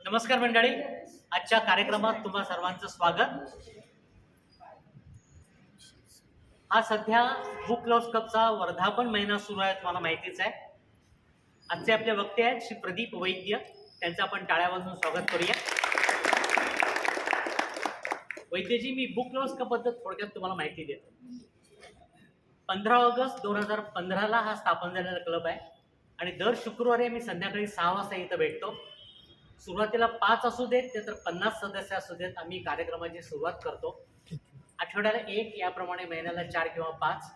नमस्कार मंडळी, आजच्या कार्यक्रमात तुम्हा सर्वांचं स्वागत. हा सध्या बुक लव्स कपचा वर्धापन महिना सुरू आहे, तुम्हाला माहितीच आहे. आजचे आपले वक्ते आहेत श्री प्रदीप वैद्य, त्यांचं आपण टाळ्या वाजवून स्वागत करूया. वैद्यजी, मी बुक लव्स कप बद्दल थोडक्यात तुम्हाला माहिती देतो. 15 ऑगस्ट 2015ला हा स्थापन झालेला क्लब आहे आणि दर शुक्रवारी आम्ही संध्याकाळी 6 वाजता इथं भेटतो. सुरुवातीला 5 असू देत ते तर 50 सदस्य असू देत, आम्ही कार्यक्रमाची सुरुवात करतो. आठवड्याला 1, याप्रमाणे महिन्याला 4 किंवा 5.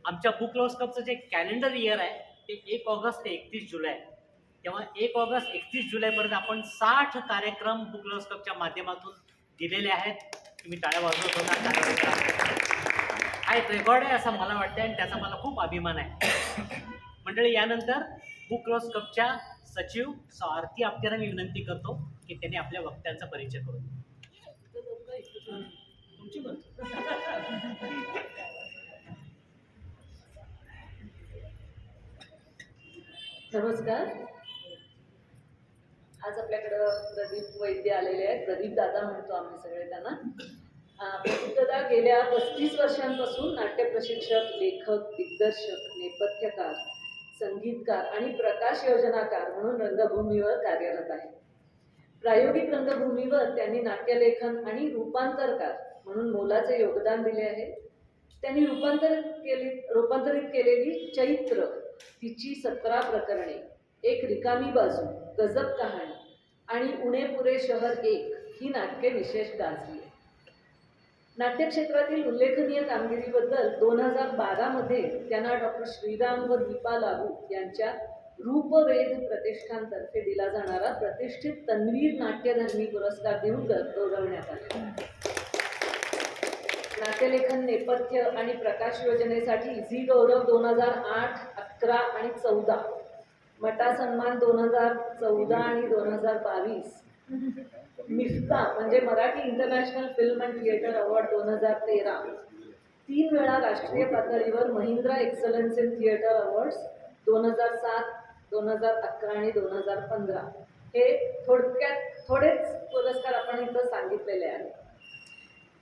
आमच्या बुक लव्स कपचं जे कॅलेंडर इयर आहे ते 1 ऑगस्ट ते 31 जुलै. तेव्हा 1 ऑगस्ट 31 जुलैपर्यंत आपण 60 कार्यक्रम बुक लव्स कपच्या माध्यमातून दिलेले आहेत. तुम्ही टाळ्या वाजवत होता. हा एक रेकॉर्ड आहे असं मला वाटतं आणि त्याचा मला खूप अभिमान आहे. मंडळी, यानंतर बुक लव्स कपच्या सचिव आरती आपट्यांना मी विनंती करतो की त्यांनी आपल्या वक्त्यांचा परिचय करू. नमस्कार. आज आपल्याकडं प्रदीप वैद्य आलेले आहेत. प्रदीप दादा म्हणतो आम्ही सगळे त्यांना. प्रदीप दादा गेल्या 35 वर्षांपासून नाट्य प्रशिक्षक, लेखक, दिग्दर्शक, नेपथ्यकार, संगीतकार आणि प्रकाश योजनाकार म्हणून रंगभूमीवर कार्यरत आहे. प्रायोगिक रंगभूमीवर त्यांनी नाट्यलेखन आणि रूपांतरकार म्हणून मोलाचे योगदान दिले आहे. त्यांनी रूपांतरित केलेली चैत्र, तिची 17 प्रकरणे, एक रिकामी बाजू, गजब कहाणी आणि उणे पुरे शहर 1 ही नाटके विशेष गाजली. नाट्यक्षेत्रातील उल्लेखनीय कामगिरीबद्दल 2012 मध्ये त्यांना डॉक्टर श्रीराम व दीपा लागू यांच्या रूपवेध प्रतिष्ठानतर्फे दिला जाणारा प्रतिष्ठित तन्वीर नाट्यधर्मी पुरस्कार देऊन गौरवण्यात आले. नाट्यलेखन, नेपथ्य आणि प्रकाश योजनेसाठी झी गौरव 2008, 11 आणि 14, मटा सन्मान 2014 आणि 2022, मिफ्ता म्हणजे Marathi international film and theatre award 2013, 3 वेळा राष्ट्रीय पातळीवर Mahindra excellence in theatre awards 2007, 2011 आणि 2015. हे थोडेच पुरस्कार आपण इथं सांगितलेले आहेत.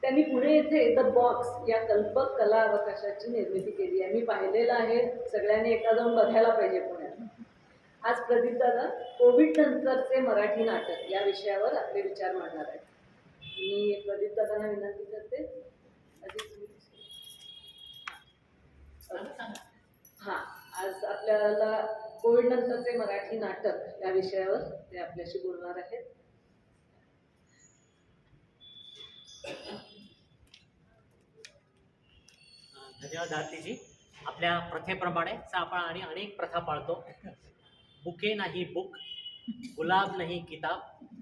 त्यांनी पुणे येथे द बॉक्स या कल्पक कला अवकाशाची निर्मिती केली आहे. मी पाहिलेलं आहे, सगळ्यांनी एकदा जाऊन बघायला पाहिजे पुण्यात. आज प्रदीप दादा कोविड नंतरचे मराठी नाटक या विषयावर आपले विचार मांडणार आहेत. मी प्रदीप दादांना विनंती करते. आज आपल्याला कोविड नंतरचे मराठी नाटक या विषयावर ते आपल्याशी बोलणार आहेत. धन्यवाद आरतीजी. आपल्या प्रथेप्रमाणे आपण अनेक प्रथा पाळतो. बुके नाही बुक, गुलाब नाही किताब,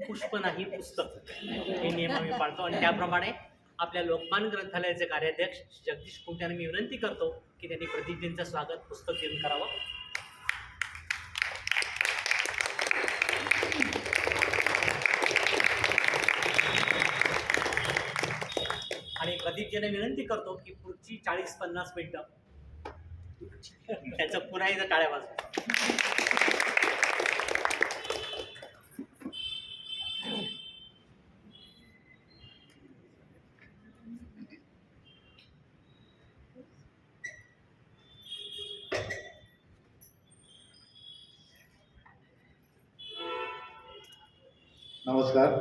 पुष्प नाही पुस्तक, हे नियम आम्ही पाळतो. आणि त्याप्रमाणे आपल्या लोकमान ग्रंथालयाचे कार्याध्यक्ष जगदीश कुंट्यांना मी विनंती करतो की त्यांनी प्रदीपजींचं स्वागत पुस्तक देऊन करावं. आणि प्रदीपजींना विनंती करतो की पुढची 40-50 मिनिटं त्याचं पुन्हा एकदा टाळ्या वाजवा. नमस्कार.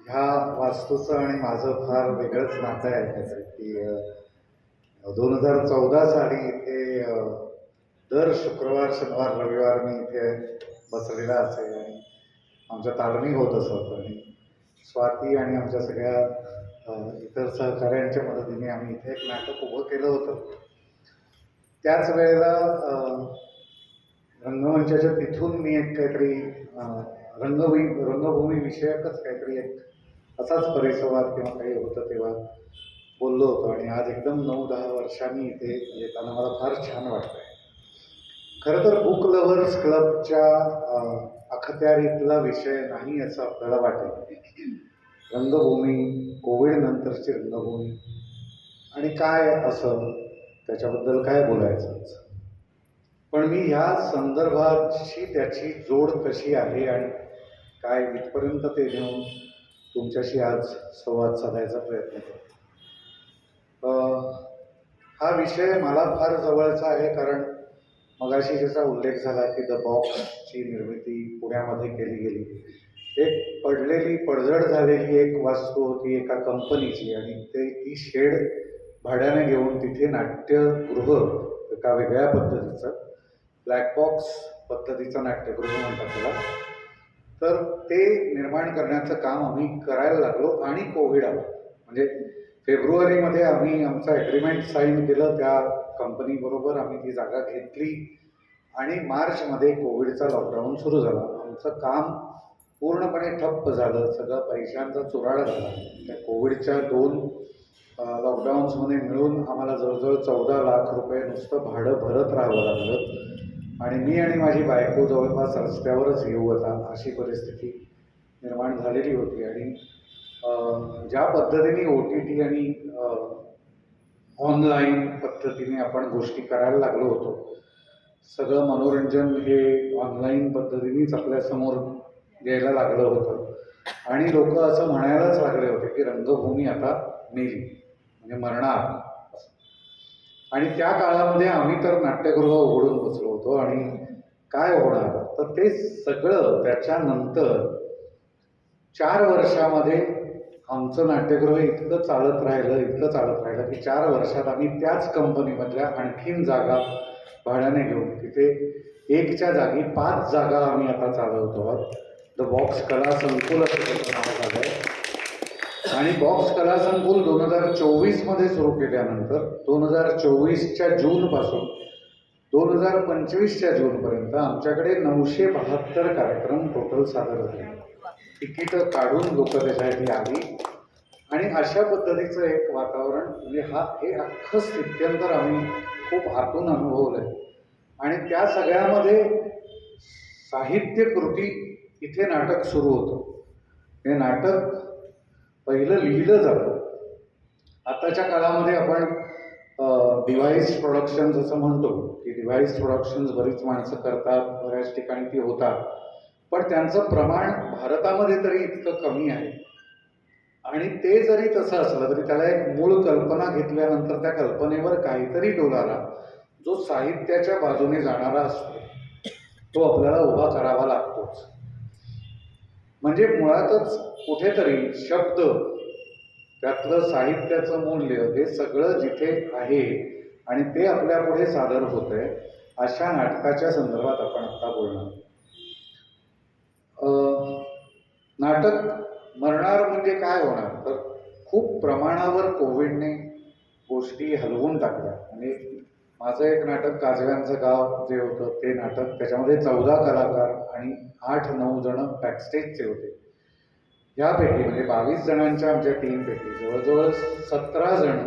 ह्या वास्तूचं आणि माझं फार वेगळंच नातं आहे त्याचं की 2014 साली इथे दर शुक्रवार, शनिवार, रविवार मी इथे बसलेला असेल आणि आमच्या तालमी होत असत आणि स्वाती आणि आमच्या सगळ्या इतर सहकाऱ्यांच्या मदतीने आम्ही इथे एक नाटक उभं केलं होतं. त्याच वेळेला रंगमंचाच्या तिथून मी एक काहीतरी रंगभूमी विषयकच काहीतरी एक असाच परिसंवाद किंवा काही होतं तेव्हा बोललो होतो. आणि आज एकदम 9-10 वर्षांनी इथे येताना मला फार छान वाटतंय. खरं तर बुक लव्हर्स क्लबच्या अखत्यारीतला विषय नाही असं आपल्याला वाटेल. रंगभूमी, कोविड नंतरची रंगभूमी आणि काय असं त्याच्याबद्दल काय बोलायचंच. पण मी ह्या संदर्भाची त्याची जोड कशी आहे आणि काय इथपर्यंत ते घेऊन तुमच्याशी आज संवाद साधायचा प्रयत्न करतो. हा विषय मला फार जवळचा आहे, कारण मगाशी ज्याचा उल्लेख झाला की द बॉक्सची निर्मिती पुण्यामध्ये केली गेली. एक पडझड झालेली एक वास्तू होती एका कंपनीची, आणि ती शेड भाड्याने घेऊन तिथे नाट्यगृह, एका वेगळ्या पद्धतीचं ब्लॅक बॉक्स पद्धतीचं नाट्यगृह म्हणतात त्याला, तर ते निर्माण करण्याचं काम आम्ही करायला लागलो. आणि कोविड आला. म्हणजे फेब्रुवारीमध्ये आम्ही आमचं ॲग्रीमेंट साईन केलं त्या कंपनीबरोबर, आम्ही ती जागा घेतली आणि मार्चमध्ये कोविडचा लॉकडाऊन सुरू झाला. आमचं काम पूर्णपणे ठप्प झालं, सगळं पैशांचा चुराडा झाला. त्या कोविडच्या 2 लॉकडाऊन्समध्ये मिळून आम्हाला जवळजवळ 14 लाख रुपये नुसतं भाडं भरत राहावं लागलं. आणि मी आणि माझी बायको जवळपास रस्त्यावरच येऊ आता, अशी परिस्थिती निर्माण झालेली होती. आणि ज्या पद्धतीने OTT आणि ऑनलाईन पद्धतीने आपण गोष्टी करायला लागलो होतो, सगळं मनोरंजन हे ऑनलाईन पद्धतीनेच आपल्यासमोर यायला लागलं होतं. आणि लोक असं म्हणायलाच लागले होते की रंगभूमी आता मेली, म्हणजे मरणार. आणि त्या काळामध्ये आम्ही तर नाट्यगृह उघडून बसलो होतो. आणि काय होणार, तर ते सगळं त्याच्यानंतर 4 वर्षामध्ये आमचं नाट्यगृह इतकं चालत राहिलं की 4 वर्षात आम्ही त्याच कंपनीमधल्या आणखीन जागा भाड्याने घेऊन तिथे 1च्या जागी 5 जागा आम्ही आता चालवतो आहोत. द बॉक्स कला संकुल असं त्याचं नाव झालं आहे. आणि बॉक्स कला संकुल 2024मध्ये सुरू केल्यानंतर 2024च्या जूनपासून 2025च्या जूनपर्यंत आमच्याकडे 972 कार्यक्रम टोटल सादर झाले. तिकीटं काढून लोक त्याच्यासाठी आली. आणि अशा पद्धतीचं एक वातावरण, म्हणजे हे अख्खं स्थित्यंतर आम्ही खूप आतून अनुभवलं आहे. आणि त्या सगळ्यामध्ये साहित्य कृती, इथे नाटक सुरू होतं. हे नाटक पहिलं लिहिलं जातं. आताच्या काळामध्ये आपण डिव्हाइस प्रोडक्शन्स असं म्हणतो की डिव्हाइस प्रोडक्शन्स बरीच माणसं करतात, बऱ्याच ठिकाणी ती होतात, पण त्यांचं प्रमाण भारतामध्ये तरी इतकं कमी आहे. आणि ते जरी तसं असलं तरी त्याला एक मूळ कल्पना घेतल्यानंतर त्या कल्पनेवर काहीतरी डोलारा जो साहित्याच्या बाजूने जाणारा असतो तो आपल्याला उभा करावा लागतोच. म्हणजे मुळातच कुठेतरी शब्द, त्यातलं साहित्याचं मूल्य, हे सगळं जिथे आहे आणि ते आपल्या पुढे सादर होतंय, अशा नाटकाच्या संदर्भात आपण आता बोलणार. नाटक मरणार म्हणजे काय होणार, तर खूप प्रमाणावर कोविडने गोष्टी हलवून टाकल्या. म्हणजे माझं एक नाटक काजव्यांचं गाव जे होतं ते नाटक, त्याच्यामध्ये 14 कलाकार आणि 8-9 जण बॅकस्टेजचे होते. यापैकी म्हणजे 22 जणांच्या आमच्या टीमपैकी जवळजवळ 17 जण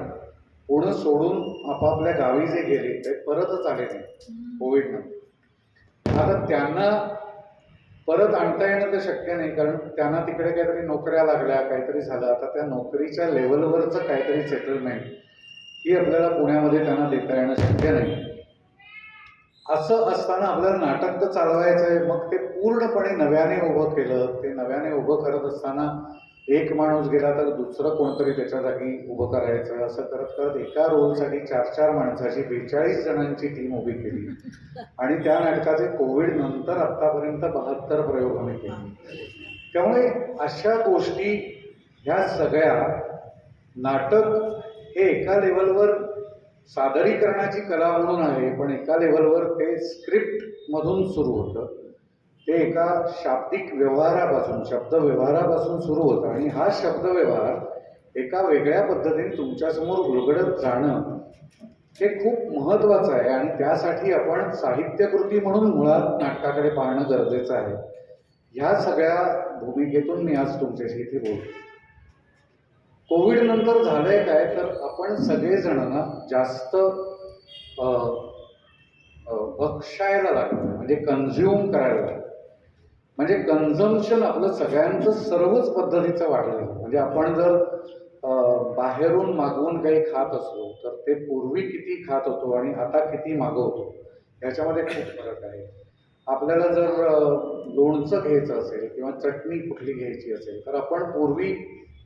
पुणे सोडून आपापल्या गावी जे गेले ते परतच आले नाही कोविडनं. आता त्यांना परत आणता येणं तर शक्य नाही, कारण त्यांना तिकडे काहीतरी नोकऱ्या लागल्या, काहीतरी झालं. आता त्या नोकरीच्या लेवलवरचं काहीतरी सेटलमेंट ही आपल्याला पुण्यामध्ये त्यांना देता येणं शक्य नाही. असं असताना आपल्याला नाटक तर चालवायचं आहे, मग ते पूर्णपणे नव्याने उभं केलं. ते नव्याने उभं करत असताना एक माणूस गेला तर दुसरं कोणतरी त्याच्या जागी उभं करायचं, असं करत करत एका रोलसाठी 4-4 माणसाची 42 जणांची टीम उभी केली. आणि त्या नाटकाचे कोविड नंतर आत्तापर्यंत 72 प्रयोग आम्ही केले. त्यामुळे अशा गोष्टी ह्या सगळ्या, नाटक हे एका लेवलवर सादरीकरणाची कला म्हणून आहे, पण एका लेवलवर ते स्क्रिप्ट मधून सुरू होतं. ते एका शाब्दिक व्यवहारापासून, शब्द व्यवहारापासून सुरू होतं. आणि हा शब्द व्यवहार एका वेगळ्या पद्धतीने तुमच्यासमोर उलगडत जाणं हे खूप महत्त्वाचं आहे. आणि त्यासाठी आपण साहित्यकृती म्हणून मुळात नाटकाकडे पाहणं गरजेचं आहे. ह्या सगळ्या भूमिकेतून मी आज तुमच्याशी इथे बोलतो. कोविड नंतर झालंय काय, तर आपण सगळेजण ना जास्त बक्षायला लागलो, म्हणजे कन्झ्युम करायला लागलो. म्हणजे कन्झम्पशन आपलं सगळ्यांचं सर्वच पद्धतीचं वाढलेलं. म्हणजे आपण जर बाहेरून मागवून काही खात असलो तर ते पूर्वी किती खात होतो आणि आता किती मागवतो याच्यामध्ये खूप फरक आहे. आपल्याला जर लोणचं घ्यायचं असेल किंवा चटणी कुठली घ्यायची असेल तर आपण पूर्वी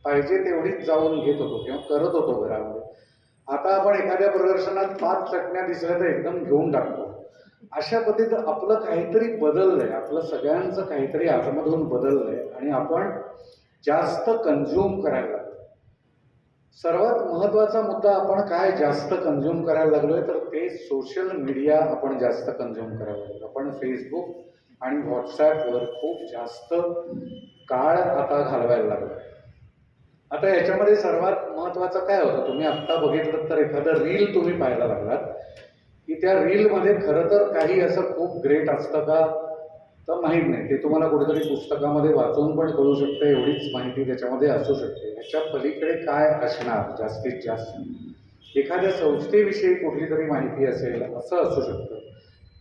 पाहिजे तेवढीच जाऊन घेत होतो किंवा करत होतो घरामध्ये. आता आपण एखाद्या प्रदर्शनात 5 चटण्या दिसल्या तर एकदम घेऊन टाकतो. अशा पद्धतीनं आपलं काहीतरी बदललंय, आपलं सगळ्यांचं काहीतरी आतमधून बदललंय आणि आपण जास्त कन्झ्युम करायला लागलो. सर्वात महत्त्वाचा मुद्दा आपण काय जास्त कन्झ्युम करायला लागलोय तर ते सोशल मीडिया आपण जास्त कन्झ्युम करायला लागलो. आपण फेसबुक आणि व्हॉट्सॲपवर खूप जास्त काळ आता घालवायला लागलो. आता याच्यामध्ये सर्वात महत्त्वाचं काय होतं, तुम्ही आत्ता बघितलं तर एखादं रील तुम्ही पाहायला लागलात की त्या रीलमध्ये खरं तर काही असं खूप ग्रेट असतं का तर माहीत नाही. ते तुम्हाला कुठेतरी पुस्तकामध्ये वाचून पण कळू शकतं, एवढीच माहिती त्याच्यामध्ये असू शकते. ह्याच्या पलीकडे काय असणार जास्तीत जास्त, एखाद्या संस्थेविषयी कुठली तरी माहिती असेल असं असू शकतं.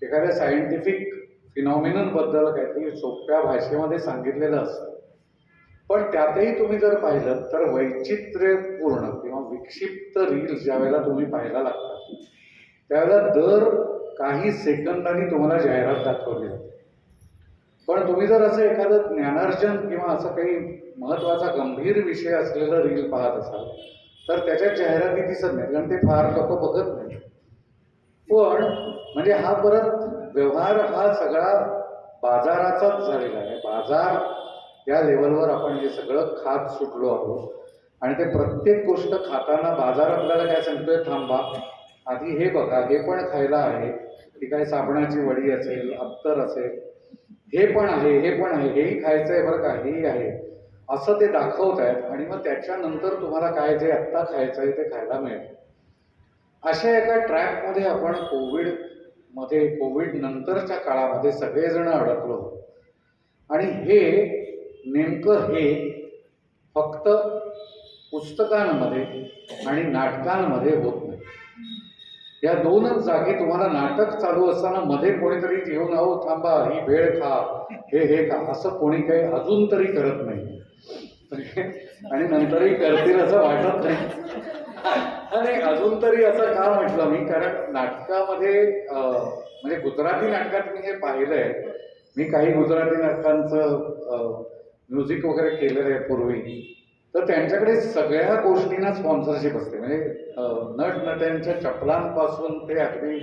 एखाद्या सायंटिफिक फिनॉमिननबद्दल काहीतरी सोप्या भाषेमध्ये सांगितलेलं असतं. पण त्यातही तुम्ही जर पाहिलं तर वैचित्र्यपूर्ण किंवा विक्षिप्त रील ज्या वेळेला तुम्ही पाहायला लागतात त्यावेळेला दर काही सेकंदांनी तुम्हाला जाहिरात दाखवली जाते. पण तुम्ही जर असं एखादं ज्ञानार्जन किंवा असं काही महत्त्वाचा गंभीर विषय असलेलं रील पाहत असाल तर त्याच्यात जाहिराती दिसत नाही, कारण ते फार लोक बघत नाही. पण म्हणजे हा परत व्यवहार हा सगळा बाजाराचाच झालेला आहे. बाजार या लेवलवर आपण हे सगळं खात सुटलो आहोत आणि ते प्रत्येक गोष्ट खाताना बाजार आपल्याला काय सांगतोय, थांबा आधी हे बघा, हे पण खायला आहे, ती काय साबणाची वडी असेल, अत्तर असेल, हे पण आहे, हे पण आहे, हेही खायचं आहे बरं का, हेही आहे, असं ते दाखवत आहेत आणि मग त्याच्यानंतर तुम्हाला काय जे आत्ता खायचं आहे ते खायला मिळेल. अशा एका ट्रॅकमध्ये आपण कोविड नंतरच्या काळामध्ये सगळेजण अडकलो आणि हे नेमकं हे फक्त पुस्तकांमध्ये आणि नाटकांमध्ये होत नाही. या दोनच जागी तुम्हाला नाटक चालू असताना मध्ये कोणीतरी येऊन अहो थांबा, ही भेळ खा, हे खा, असं कोणी काही अजून तरी करत नाही आणि नंतरही करतील असं वाटत नाही. आणि अजून तरी असं का म्हटलं मी, कारण नाटकामध्ये म्हणजे गुजराती नाटकात मी हे पाहिलंय. मी काही गुजराती नाटकांचं म्युझिक वगैरे केलेलं आहे पूर्वी. तर त्यांच्याकडे सगळ्या गोष्टींना स्पॉन्सरशिप असते. म्हणजे नटनट्यांच्या चपलांपासून ते अगदी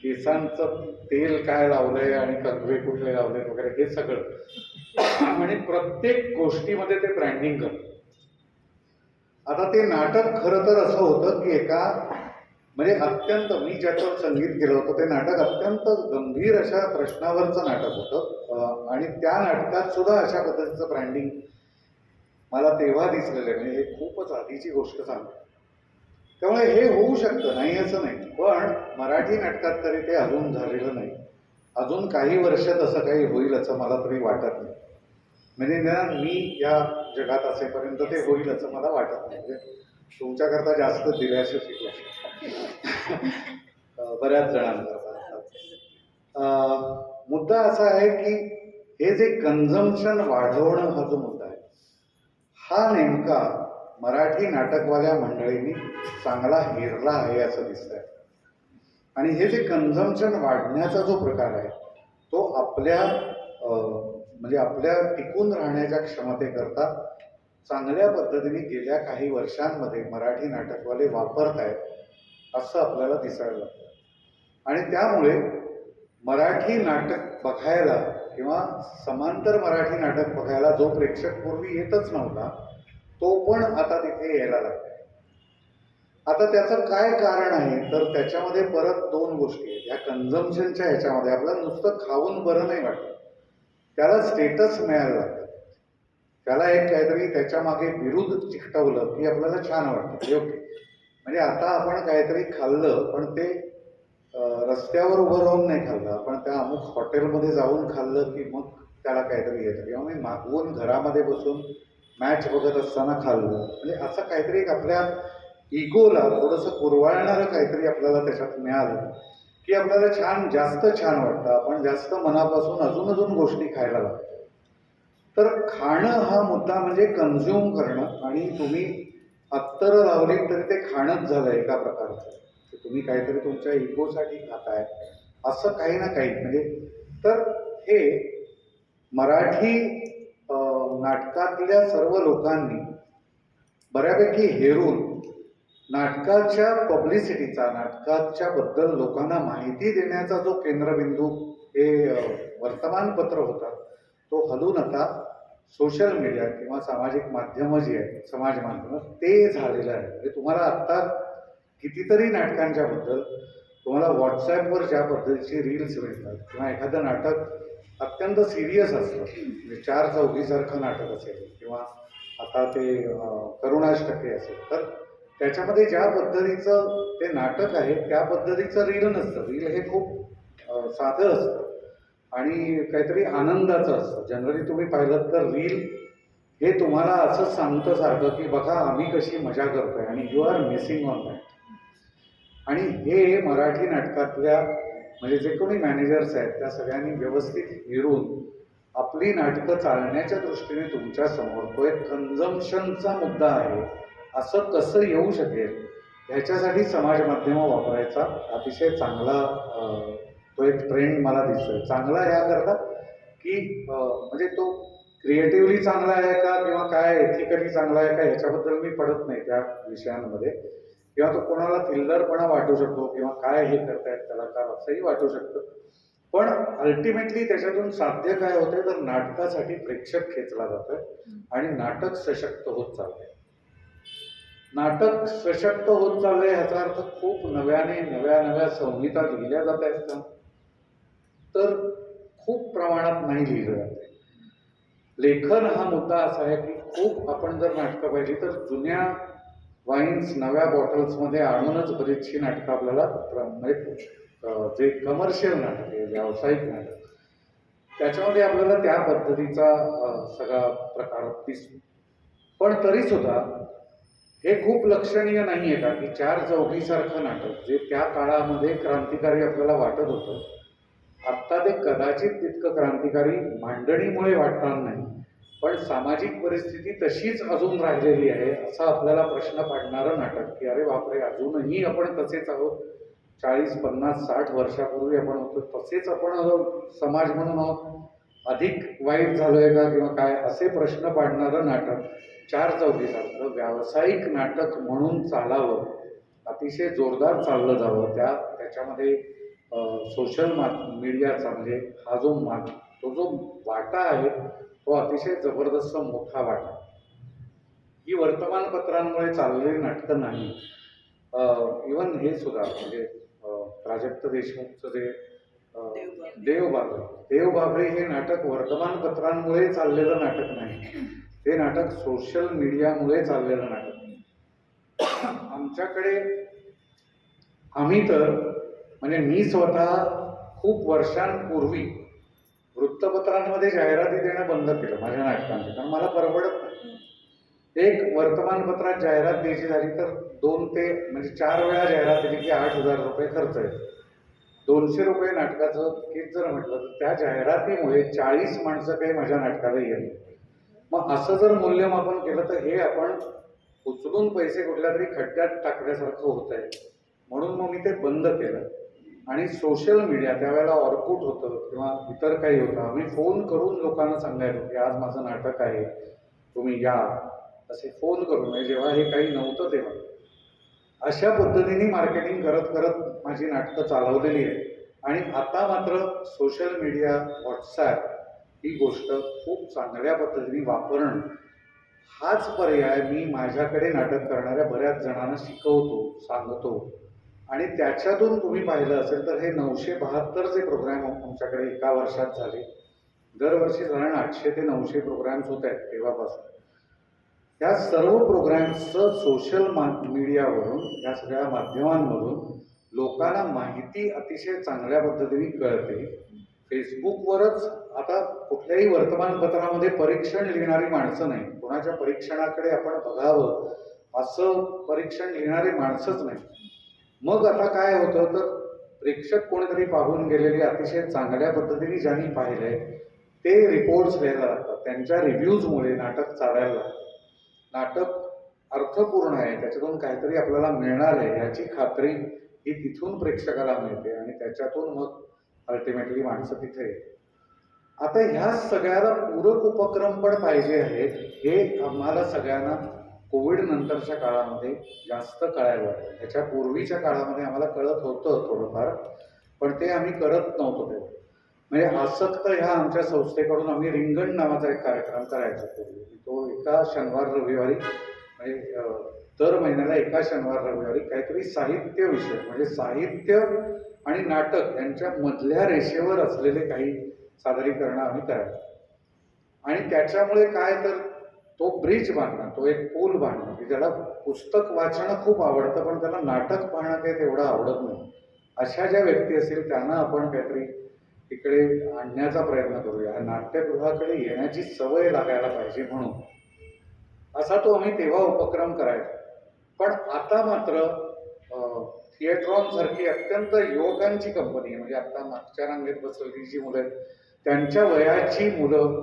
केसांचं तेल काय लावलंय आणि कंगवे कुठले लावले वगैरे हे सगळं आणि प्रत्येक गोष्टीमध्ये ते ब्रँडिंग करतात. आता ते नाटक खरं तर असं होतं की एका म्हणजे अत्यंत, मी ज्याचं संगीत केलं होतं ते नाटक अत्यंत गंभीर अशा प्रश्नावरचं नाटक होतं आणि त्या नाटकात सुद्धा अशा पद्धतीचं ब्रँडिंग मला तेव्हा दिसलेलं आहे. म्हणजे हे खूपच आधीची गोष्ट सांगतो. त्यामुळे हे होऊ शकतं, नाही असं नाही, पण मराठी नाटकात तरी ते अजून झालेलं नाही. अजून काही वर्षात असं काही होईल असं मला तरी वाटत नाही. म्हणजे मी या जगात असेपर्यंत ते होईल असं मला वाटत नाही. म्हणजे तुमच्याकरता जास्त दिल्याशी बऱ्याच जणांकरता. मुद्दा असा आहे की हे जे कन्झम्पशन वाढवणं हा जो मुद्दा आहे हा नेमका मराठी नाटकवाल्या मंडळींनी चांगला हेरला आहे असं दिसतंय. आणि हे जे कन्झम्पशन वाढण्याचा जो प्रकार आहे तो आपल्या म्हणजे आपल्या टिकून राहण्याच्या क्षमतेकरता चांगल्या पद्धतीने गेल्या काही वर्षांमध्ये मराठी नाटकवाले वापरत आहेत असं आपल्याला दिसायला लागतं. आणि त्यामुळे मराठी नाटक बघायला किंवा समांतर मराठी नाटक बघायला जो प्रेक्षक पूर्वी येतच नव्हता तो पण आता तिथे यायला लागतो. आता त्याचं काय कारण आहे तर त्याच्यामध्ये परत दोन गोष्टी आहेत. या कन्झम्पशनच्या ह्याच्यामध्ये आपल्याला नुसतं खाऊन बरं नाही वाटत, त्याला स्टेटस मिळायला लागतं. त्याला एक काहीतरी त्याच्या मागे विरुद्ध चिकटवलं की आपल्याला छान वाटतं. योग्य म्हणजे आता आपण काहीतरी खाल्लं पण ते रस्त्यावर उभं राहून नाही खाल्लं, आपण त्या अमुक हॉटेलमध्ये जाऊन खाल्लं की मग त्याला काहीतरी येतं. किंवा मी मागवून घरामध्ये बसून मॅच बघत असताना खाल्लं, म्हणजे असं काहीतरी एक आपल्या इगोला थोडंसं कुरवाळणारं काहीतरी आपल्याला त्याच्यात मिळालं की आपल्याला जास्त छान वाटतं. आपण जास्त मनापासून अजून गोष्टी खायला लागतो. तर खाणं हा मुद्दा म्हणजे कन्झ्युम करणं आणि तुम्ही अत्तर लावली तरी ते खाणंच झालं एका प्रकारचं, की तुम्ही काहीतरी तुमच्या इगोसाठी खाताय असं काही ना काही. म्हणजे तर हे मराठी नाटकातल्या सर्व लोकांनी बऱ्यापैकी हेरून नाटकाच्या पब्लिसिटीचा, नाटकाच्या बद्दल लोकांना माहिती देण्याचा जो केंद्रबिंदू हे वर्तमानपत्र होता, तो हलून आता सोशल मीडिया किंवा सामाजिक माध्यमं जी आहेत, समाज माध्यमं, ते झालेलं आहे. म्हणजे तुम्हाला आत्ता कितीतरी नाटकांच्या बद्दल तुम्हाला व्हॉट्सॲपवर ज्या पद्धतीची रील्स मिळतात किंवा एखादं नाटक अत्यंत सिरियस असतं, म्हणजे 4 चौघीसारखं नाटक असेल किंवा आता ते करुणाष्टके असेल, तर त्याच्यामध्ये ज्या पद्धतीचं ते नाटक आहे त्या पद्धतीचं रील नसतं. रील हे खूप साधं असतं आणि काहीतरी आनंदाचं असतं. जनरली तुम्ही पाहिलं तर रील हे तुम्हाला असं सांगतं सारखं की बघा आम्ही कशी मजा करतोय आणि you are missing on that. आणि हे मराठी नाटकातल्या म्हणजे जे कोणी मॅनेजर्स आहेत त्या सगळ्यांनी व्यवस्थित हेरून आपली नाटकं चालण्याच्या दृष्टीने तुमच्या समोर तो एक कन्झम्पशनचा मुद्दा आहे असं कसं येऊ शकेल ह्याच्यासाठी समाज माध्यमं वापरायचा अतिशय चांगला तो एक ट्रेंड मला दिसतोय. चांगला याकरता की म्हणजे तो क्रिएटिव्हली चांगला आहे का किंवा काय एथिकली चांगला आहे का ह्याच्याबद्दल मी पडत नाही त्या विषयांमध्ये, किंवा तो कोणाला थिल्लरपणा वाटू शकतो किंवा काय हे करतायत कलाकार असंही वाटू शकतं. पण अल्टिमेटली त्याच्यातून साध्य काय होतंय तर नाटकासाठी प्रेक्षक खेचला जातोय आणि नाटक सशक्त होत चाललंय. नाटक सशक्त होत चाललंय ह्याचा अर्थ खूप नव्या संहिता लिहिल्या जात आहेत का, तर खूप प्रमाणात नाही लिहिलं जात. लेखन हा मुद्दा असा आहे की खूप आपण जर नाटकं पाहिली तर जुन्या वाईन्स नव्या बॉटल्समध्ये आणूनच बरीचशी नाटकं आपल्याला म्हणजे जे कमर्शियल नाटक आहे, व्यावसायिक नाटक, त्याच्यामध्ये आपल्याला त्या पद्धतीचा सगळा प्रकार दिसतो. पण तरी सुद्धा हे खूप लक्षणीय नाही आहे का की 4 चौघीसारखं नाटक जे त्या काळामध्ये क्रांतिकारी आपल्याला वाटत होतं, आत्ता ते कदाचित तितकं क्रांतिकारी मांडणीमुळे वाटणार नाही, पण सामाजिक परिस्थिती तशीच अजून राहिलेली आहे असा आपल्याला प्रश्न पाडणारं नाटक की अरे बापरे अजूनही आपण तसेच आहोत, 40, 50, 60 वर्षापूर्वी आपण होतो तसेच आपण समाज म्हणून आहोत, अधिक वाईट झालोय का किंवा काय असे प्रश्न पाडणारं नाटक 4 चौघीसारखं व्यावसायिक नाटक म्हणून चालावं, अतिशय जोरदार चाललं जावं, त्याच्यामध्ये सोशल मीडियाचा म्हणजे हा जो तो जो वाटा आहे तो अतिशय जबरदस्त मोठा वाटा. ही वर्तमानपत्रांमुळे चाललेली नाटकं नाही. इवन हे सुद्धा म्हणजे प्राजक्त देशमुखचं जे देव बाभळे हे नाटक वर्तमानपत्रांमुळे चाललेलं नाटक नाही, ते नाटक सोशल मीडियामुळे चाललेलं नाटक. आमच्याकडे आम्ही तर म्हणजे मी स्वतः खूप वर्षांपूर्वी वृत्तपत्रांमध्ये जाहिराती देणं बंद केलं माझ्या नाटकांची, कारण मला परवडत नाही. एक वर्तमानपत्रात जाहिरात द्यायची झाली तर 2 ते म्हणजे 4 वेळा जाहिरात दिली की 8,000 रुपये खर्च आहे. 200 रुपये नाटकाचं तिकीट जर म्हटलं तर त्या जाहिरातीमुळे 40 माणसं काही माझ्या नाटकाला येईल. मग असं जर मूल्यमापन केलं तर हे आपण उचलून पैसे कुठल्या तरी खड्ड्यात टाकण्यासारखं होत आहे. म्हणून मग मी ते बंद केलं आणि सोशल मीडिया, त्यावेळेला ऑर्कुट होतं किंवा इतर काही होतं, आम्ही फोन करून लोकांना सांगायचो की आज माझं नाटक आहे तुम्ही या, असे फोन करून, म्हणजे जेव्हा हे काही नव्हतं तेव्हा अशा पद्धतीने मार्केटिंग करत करत माझी नाटकं चालवलेली आहे. आणि आता मात्र सोशल मीडिया, व्हॉट्सॲप ही गोष्ट खूप चांगल्या पद्धतीने वापरणं हाच पर्याय मी माझ्याकडे नाटक करणाऱ्या बऱ्याच जणांना शिकवतो, सांगतो. आणि त्याच्यातून तुम्ही पाहिलं असेल तर हे 972 प्रोग्राम आमच्याकडे एका वर्षात झाले. दरवर्षी साधारण 800 ते 900 प्रोग्राम्स होत आहेत तेव्हापासून. या सर्व प्रोग्राम्सचं सोशल मीडियावरून, या सगळ्या माध्यमांमधून लोकांना माहिती अतिशय चांगल्या पद्धतीने कळते. फेसबुकवरच आता कुठल्याही वर्तमानपत्रामध्ये परीक्षण लिहिणारी माणसं नाही, कोणाच्या परीक्षणाकडे आपण बघावं असं परीक्षण लिहिणारी माणसंच नाही. मग आता काय होतं तर प्रेक्षक कोणीतरी पाहून गेलेली अतिशय चांगल्या पद्धतीने ज्यांनी पाहिलंय ते रिपोर्ट्स लिहायला लागतात, त्यांच्या रिव्ह्यूजमुळे नाटक चालायला लागतं. नाटक अर्थपूर्ण आहे, त्याच्यातून काहीतरी आपल्याला मिळणार आहे याची खात्री ही तिथून प्रेक्षकाला मिळते आणि त्याच्यातून मग अल्टिमेटली माणसं तिथे येते. आता ह्या सगळ्याला पूरक उपक्रम पण पाहिजे आहेत, हे आम्हाला सगळ्यांना कोविड नंतरच्या काळामध्ये जास्त कळायला लागलं. त्याच्या पूर्वीच्या काळामध्ये आम्हाला कळत होतं थोडंफार, पण ते आम्ही करत नव्हतो तेव्हा. म्हणजे आसक्त ह्या आमच्या संस्थेकडून आम्ही रिंगण नावाचा एक कार्यक्रम करायचो पूर्वी. तो एका शनिवार रविवारी म्हणजे दर महिन्याला एका शनिवार रविवारी काहीतरी साहित्य विषय म्हणजे साहित्य आणि नाटक यांच्या मधल्या रेषेवर असलेले काही सादरीकरण आम्ही करायचो. आणि त्याच्यामुळे काय तर तो ब्रिज बांधणं, तो एक पूल बांधणं की ज्याला पुस्तक वाचणं खूप आवडतं पण त्याला नाटक पाहणं काही तेवढं आवडत नाही, अशा ज्या व्यक्ती असतील त्यांना आपण काहीतरी इकडे आणण्याचा प्रयत्न करूया, नाट्यगृहाकडे येण्याची सवय लागायला पाहिजे म्हणून असा तो आम्ही तेव्हा उपक्रम करायचो. पण आता मात्र थिएट्रॉन सारखी अत्यंत युवकांची कंपनी म्हणजे आता मागच्या रांगेत बसलेली जी मुलं आहेत त्यांच्या वयाची मुलं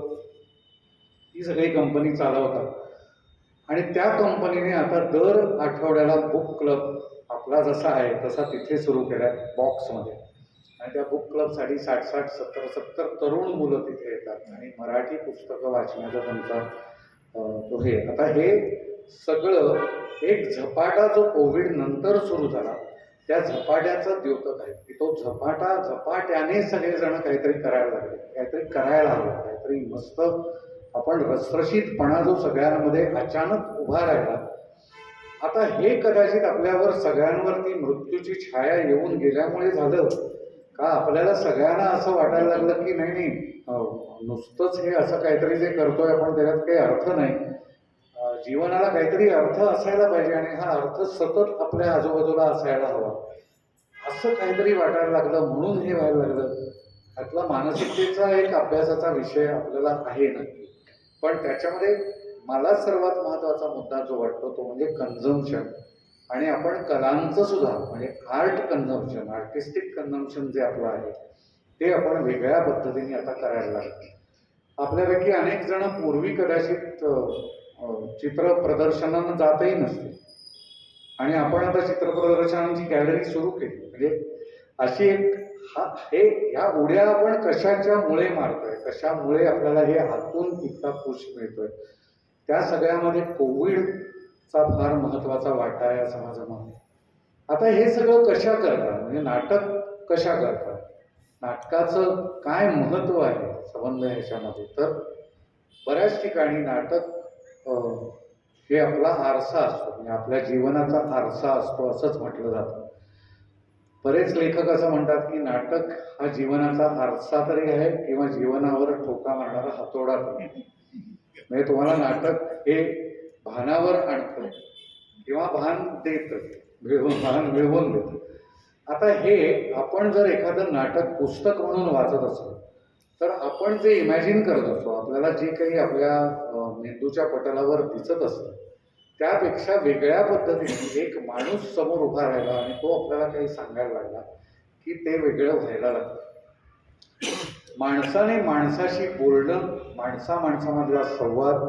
ही सगळी कंपनी चालवतात आणि त्या कंपनीने आता दर आठवड्याला बुक क्लब आपला जसा आहे तसा तिथे सुरू केला बॉक्समध्ये. आणि त्या बुक क्लबसाठी 60-60, 70-70 तरुण मुलं तिथे येतात आणि मराठी पुस्तकं वाचण्याचा त्यांचा तो हे. आता हे सगळं एक झपाटा जो कोविड नंतर सुरू झाला त्या झपाट्याचं द्योतक आहे की तो झपाट्याने सगळेजण काहीतरी करायला लागले, काहीतरी करायला हवं, काहीतरी मस्त आपण रसरशीतपणा जो सगळ्यांमध्ये अचानक उभा राहिला. आता हे कदाचित आपल्यावर सगळ्यांवरती मृत्यूची छाया येऊन गेल्यामुळे झालं का आपल्याला सगळ्यांना असं वाटायला लागलं की नाही नुसतंच हे असं काहीतरी जे करतोय आपण त्याच्यात काही अर्थ नाही, जीवनाला काहीतरी अर्थ असायला पाहिजे आणि हा अर्थ सतत आपल्या आजूबाजूला असायला हवा असं काहीतरी वाटायला लागलं म्हणून हे व्हायला लागलं. त्यातला मानसिकतेचा एक अभ्यासाचा विषय आपल्याला आहे नक्की, पण त्याच्यामध्ये मला सर्वात महत्त्वाचा मुद्दा जो वाटतो तो म्हणजे कन्झम्पशन. आणि आपण कलांचं सुद्धा म्हणजे आर्ट कन्झम्पशन, आर्टिस्टिक कन्झम्पशन जे आपलं आहे ते आपण वेगळ्या पद्धतीने आता करायला लागतो. आपल्यापैकी अनेक जण पूर्वी कदाचित चित्र प्रदर्शनानं जातही नसते आणि आपण आता चित्र प्रदर्शनांची गॅलरी सुरू केली. म्हणजे अशी एक ह्या उड्या आपण कशाच्यामुळे मारतोय, कशामुळे आपल्याला हे हातून इतका पुश मिळतोय, त्या सगळ्यामध्ये कोविडचा फार महत्त्वाचा वाटा आहे असं माझं मत आहे. आता हे सगळं कशा करतात म्हणजे नाटक कशा करतात, नाटकाचं काय महत्त्व आहे संबंध ह्याच्यामध्ये. तर बऱ्याच ठिकाणी नाटक हे आपला आरसा असतो म्हणजे आपल्या जीवनाचा आरसा असतो असंच म्हटलं जातं. बरेच लेखक असं म्हणतात की नाटक हा जीवनाचा आरसा तरी आहे किंवा जीवनावर ठोका मारणारा हातोडा तरी. म्हणजे तुम्हाला नाटक हे भानावर आणतं किंवा भान देतं, भान मिळवून देतं. आता हे आपण जर एखादं नाटक पुस्तक म्हणून वाचत असलो तर आपण जे इमॅजिन करत असतो, आपल्याला जे काही आपल्या मेंदूच्या पटलावर दिसत असतं त्यापेक्षा वेगळ्या पद्धतीने एक माणूस समोर उभा राहिला आणि तो आपल्याला काही सांगायला लागला की ते वेगळं व्हायला लागतं. माणसाने माणसाशी बोलणं, माणसामधला संवाद,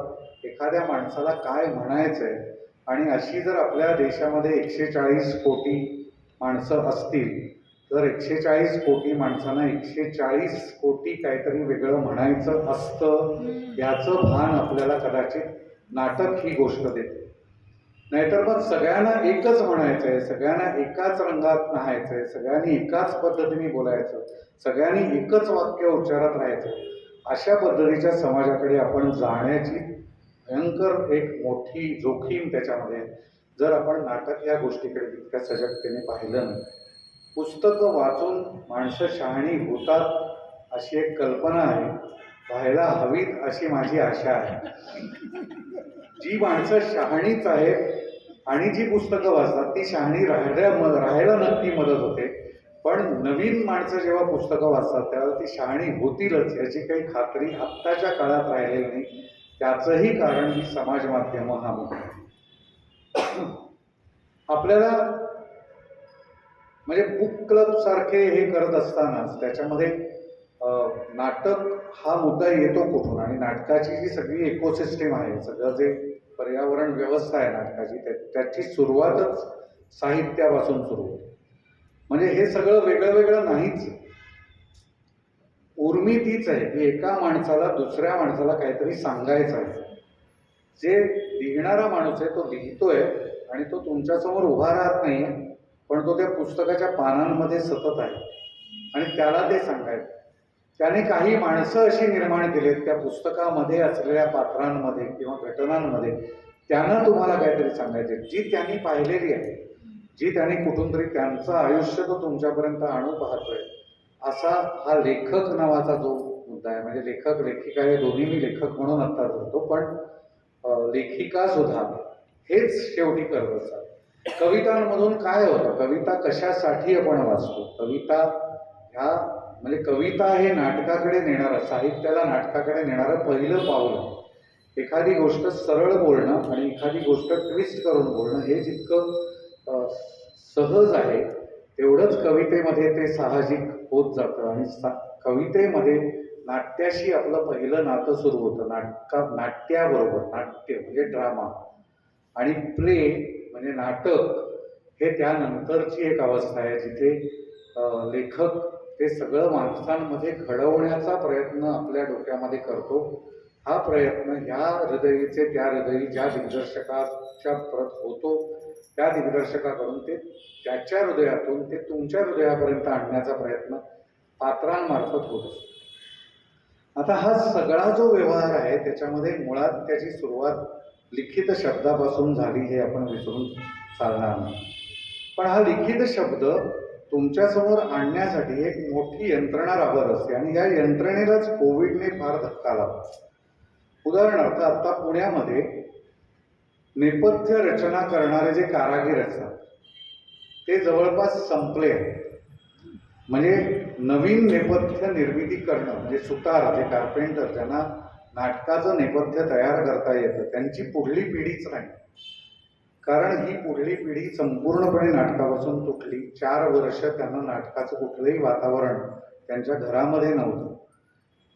एखाद्या माणसाला काय म्हणायचंय आणि अशी जर आपल्या देशामध्ये 140 कोटी माणसं असतील तर 140 कोटी माणसांना 140 कोटी काहीतरी वेगळं म्हणायचं असतं याचं भान आपल्याला कदाचित नाटक ही गोष्ट देते. नाहीतर मग सगळ्यांना एकच म्हणायचंय, सगळ्यांना एकाच रंगात न्हायचंय, सगळ्यांनी एकाच पद्धतीने बोलायचं, सगळ्यांनी एकच वाक्य उच्चारात राहायचं, अशा पद्धतीच्या समाजाकडे आपण जाण्याची भयंकर एक मोठी जोखीम त्याच्यामध्ये जर आपण नाटक या गोष्टीकडे तितक्या सजगतेने पाहिलं नाही. पुस्तकं वाचून माणसं शहाणी होतात अशी एक कल्पना आहे, व्हायला हवीत अशी माझी आशा आहे. जी माणसं शहाणीच आहेत आणि जी पुस्तकं वाचतात ती शहाणी राहायला नक्की मदत होते, पण नवीन माणसं जेव्हा पुस्तकं वाचतात त्यावेळेला ती शहाणी होतीलच याची काही खात्री आत्ताच्या काळात राहिलेली नाही. त्याचंही कारण ही समाज माध्यमं हा मुद्दा. आपल्याला म्हणजे बुक क्लब सारखे हे करत असतानाच त्याच्यामध्ये नाटक हा मुद्दा येतो कुठून आणि नाटकाची जी सगळी इकोसिस्टीम आहे, सगळं जे पर्यावरण व्यवस्था आहे नाटकाची त्याची सुरुवातच साहित्यापासून सुरू होते. म्हणजे हे सगळं वेगळं वेगळं नाहीच. उर्मी तीच आहे की एका माणसाला दुसऱ्या माणसाला काहीतरी सांगायचं आहे. जे लिहिणारा माणूस आहे तो लिहितोय आणि तो तुमच्यासमोर उभा राहत नाहीये, पण तो त्या पुस्तकाच्या पानांमध्ये सतत आहे आणि त्याला ते सांगायचं. त्याने काही माणसं अशी निर्माण केलीत त्या पुस्तकामध्ये असलेल्या पात्रांमध्ये किंवा घटनांमध्ये, त्यांना तुम्हाला काहीतरी सांगायचे, जी त्यांनी पाहिलेली आहे, जी त्यांनी कुठून तरी त्यांचं आयुष्य तो तुमच्यापर्यंत आणू पाहतोय. असा हा लेखक नावाचा जो मुद्दा आहे. म्हणजे लेखक लेखिका हे दोन्ही मी लेखक म्हणून आत्ता करतो, पण लेखिका सुद्धा हेच शेवटी करत असतात. कवितांमधून काय होतं, कविता कशासाठी आपण वाचतो, कविता ह्या म्हणजे कविता हे नाटकाकडे नेणारं, साहित्याला नाटकाकडे नेणारं पहिलं पाऊल आहे. एखादी गोष्ट सरळ बोलणं आणि एखादी गोष्ट ट्विस्ट करून बोलणं हे जितकं सहज आहे तेवढंच कवितेमध्ये ते साहजिक होत जातं. आणि कवितेमध्ये नाट्याशी आपलं पहिलं नातं सुरू होतं. नाट्याबरोबर, नाट्य म्हणजे ड्रामा आणि प्ले म्हणजे नाटक, हे त्यानंतरची एक अवस्था आहे जिथे लेखक ते सगळं माणसांमध्ये घडवण्याचा प्रयत्न आपल्या डोक्यामध्ये करतो. हा प्रयत्न ह्या हृदयीचे त्या हृदयी ज्या दिग्दर्शकाच्या परत होतो, त्या दिग्दर्शकाकडून ते त्याच्या हृदयातून ते तुमच्या हृदयापर्यंत आणण्याचा प्रयत्न पात्रांमार्फत होत असतो. आता हा सगळा जो व्यवहार आहे त्याच्यामध्ये मुळात त्याची सुरुवात लिखित शब्दापासून झाली हे आपण विसरून चालणार नाही. पण हा लिखित शब्द तुमच्यासमोर आणण्यासाठी एक मोठी यंत्रणा राबत असते आणि या यंत्रणेलाच कोविडने फार धक्का लावला. उदाहरणार्थ आता पुण्यामध्ये नेपथ्य रचना करणारे जे कारागीर असतात ते जवळपास संपले आहेत. म्हणजे नवीन नेपथ्य निर्मिती करणं म्हणजे सुतार, जे कार्पेंटर, ज्यांना नाटकाचं नेपथ्य तयार करता येतं, त्यांची पुढली पिढीच नाही. कारण ही पुढली पिढी संपूर्णपणे नाटकापासून तुटली. 4 वर्ष त्यांना नाटकाचं कुठलंही वातावरण त्यांच्या घरामध्ये नव्हतं.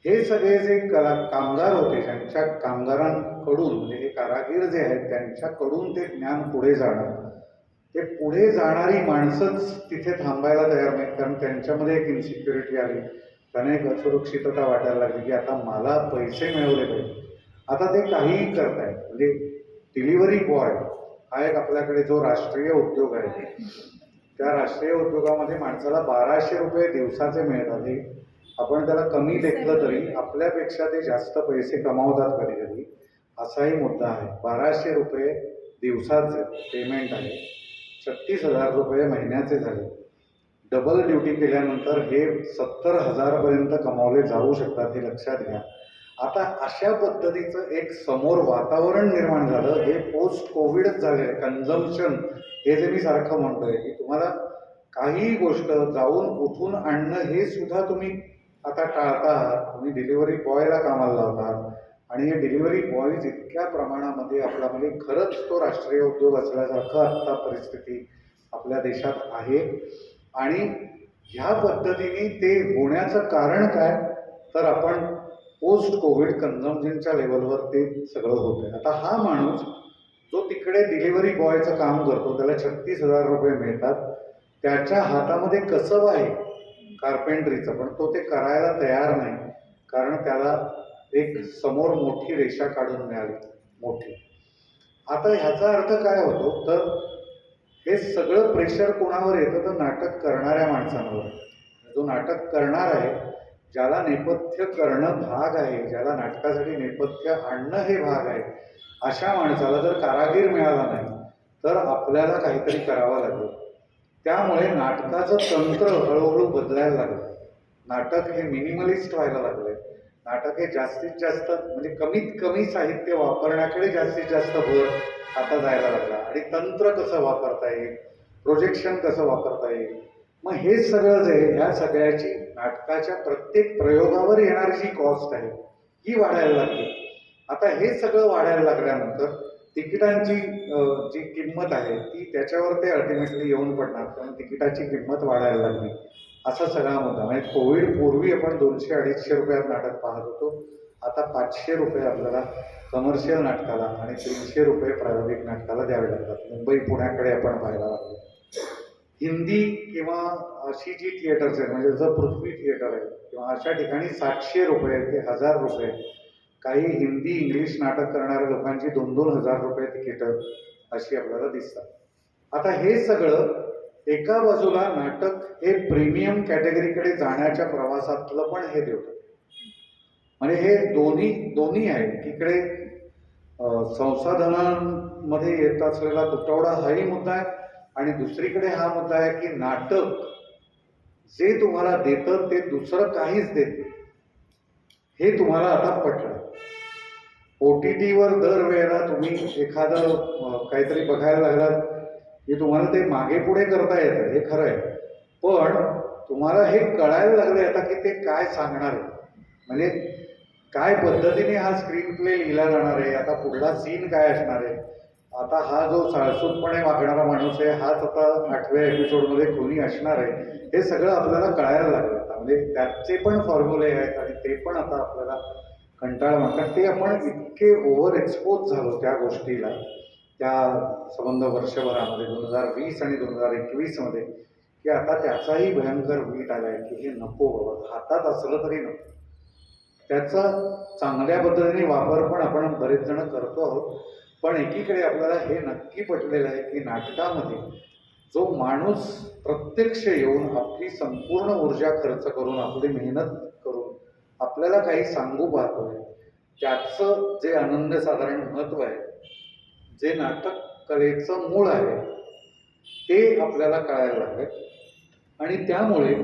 हे सगळे जे कामगार होते, त्यांच्या कामगारांकडून म्हणजे हे कारागीर जे आहेत त्यांच्याकडून ते ज्ञान पुढे जाणं, ते पुढे जाणारी माणसंच तिथे थांबायला तयार नाहीत. कारण त्यांच्यामध्ये एक इन्सिक्युरिटी आली, त्यांना एक असुरक्षितता वाटायला लागली की आता मला पैसे मिळवले पाहिजे. आता ते काहीही करतायत. म्हणजे डिलिव्हरी बॉय हा एक आपल्याकडे जो राष्ट्रीय उद्योग आहे, त्या राष्ट्रीय उद्योगामध्ये माणसाला 1200 रुपये दिवसाचे मिळतात. हे आपण त्याला कमी लेखलं तरी आपल्यापेक्षा ते जास्त पैसे कमावतात कधी कधी, असाही मुद्दा आहे. 1200 रुपये दिवसाचे पेमेंट आहे, 36,000 रुपये महिन्याचे झाले. डबल ड्युटी केल्यानंतर हे 70,000 पर्यंत कमावले जाऊ शकतात, हे लक्षात घ्या. आता अशा पद्धतीचं एक समोर वातावरण निर्माण झालं. हे पोस्ट कोविडच झाले. कन्झम्पशन हे जे मी सारखं म्हणतोय की तुम्हाला काही गोष्ट जाऊन उठून आणणं हे सुद्धा तुम्ही आता टाळता आहात. तुम्ही डिलिव्हरी बॉयला कामाला लावतात आणि हे डिलिव्हरी बॉयज इतक्या प्रमाणामध्ये आपला म्हणजे खरंच तो राष्ट्रीय उद्योग असल्यासारखं आत्ता परिस्थिती आपल्या देशात आहे. आणि ह्या पद्धतीने ते होण्याचं कारण काय, तर आपण पोस्ट कोविड कन्झम्पशनच्या लेवलवर ते सगळं होतंय. आता हा माणूस जो तिकडे डिलिव्हरी बॉयचं काम करतो, त्याला 36,000 रुपये मिळतात, त्याच्या हातामध्ये कसब आहे कार्पेंट्रीचं, पण तो ते करायला तयार नाही. कारण त्याला एक समोर मोठी रेषा काढून मिळाली, मोठी. आता ह्याचा अर्थ काय होतो, तर हे सगळं प्रेशर कोणावर येतं, तर नाटक करणाऱ्या माणसांवर. जो नाटक करणार आहे, ज्याला नेपथ्य करणं भाग आहे, ज्याला नाटकासाठी नेपथ्य आणणं हे भाग आहे, अशा माणसाला जर कारागीर मिळाला नाही तर आपल्याला काहीतरी करावं लागेल. त्यामुळे नाटकाचं तंत्र हळूहळू बदलायला लागलं. नाटक हे मिनिमलिस्ट व्हायला लागलंय. नाटक हे जास्तीत जास्त म्हणजे कमीत कमी साहित्य वापरण्याकडे जास्तीत जास्त भर आता जायला लागला. आणि तंत्र कसं वापरता येईल, प्रोजेक्शन कसं वापरता येईल, मग हे सगळं जे ह्या सगळ्याची नाटकाच्या प्रत्येक प्रयोगावर येणारी जी कॉस्ट आहे ही वाढायला लागली. आता हे सगळं वाढायला लागल्यानंतर तिकिटांची जी किंमत आहे ती त्याच्यावर ते अल्टिमेटली येऊन पडणार, कारण तिकिटाची किंमत वाढायला लागली. असा सगळा मुद्दा. म्हणजे कोविड पूर्वी आपण 200-250 रुपयात नाटक पाहत होतो. आता 500 रुपये आपल्याला कमर्शियल नाटकाला आणि 300 रुपये प्रायोगिक नाटकाला द्यावे लागतात. मुंबई पुण्याकडे आपण पाहायला लागलो. हिंदी किंवा अशी जी थिएटर्स आहेत, म्हणजे जसं पृथ्वी थिएटर आहे किंवा अशा ठिकाणी 700 रुपये ते 1000 रुपये, काही हिंदी इंग्लिश नाटक करणाऱ्या लोकांची 2-2 हजार रुपये तिकीटं अशी आपल्याला दिसतात. आता हे सगळं एका बाजूला नाटक हे प्रीमियम कॅटेगरीकडे जाण्याच्या प्रवासातलं पण हे देवतं. म्हणजे हे दोन्ही आहे. इकडे संसाधनांमध्ये येत असलेला तुटवडा हाही मुद्दा आहे आणि दुसरीकडे हा मुद्दा आहे की नाटक जे तुम्हाला देतं ते दुसरं काहीच देत नाही. हे तुम्हाला आता पटलं. OTTवर दरवेळेला तुम्ही एखादं काहीतरी बघायला लागलात की तुम्हाला ते मागे पुढे करता येतं, हे खरं आहे. पण तुम्हाला हे कळायला लागले आता की ते काय सांगणार आहे, म्हणजे काय पद्धतीने हा स्क्रीन प्ले लिहिला जाणार आहे, आता पुढला सीन काय असणार आहे, आता हा जो साळसूदपणे वागणारा माणूस आहे हाच आता 8व्या एपिसोडमध्ये कोणी असणार आहे, हे सगळं आपल्याला कळायला लागलं आता. म्हणजे त्याचे पण फॉर्म्युले आहेत आणि ते पण आता आपल्याला कंटाळा वाटतात. ते आपण इतके ओव्हर एक्सपोज झालो त्या गोष्टीला, त्या संबंध वर्षभरामध्ये 2020 आणि 2021 मध्ये, की आता त्याचाही भयंकर वीट आलाय की हे नको बाबा, हातात असलं तरी नको. त्याचा चांगल्या पद्धतीने वापर पण आपण बरेच जण करतो आहोत. पण एकीकडे आपल्याला हे नक्की पटलेलं आहे की नाटकामध्ये जो माणूस प्रत्यक्ष येऊन आपली संपूर्ण ऊर्जा खर्च करून आपली मेहनत करून आपल्याला काही सांगू पाहतोय, त्याचं जे अनन्यसाधारण महत्व आहे, जे नाटक कलेचं मूळ आहे, ते आपल्याला कळायला लागेल. आणि त्यामुळे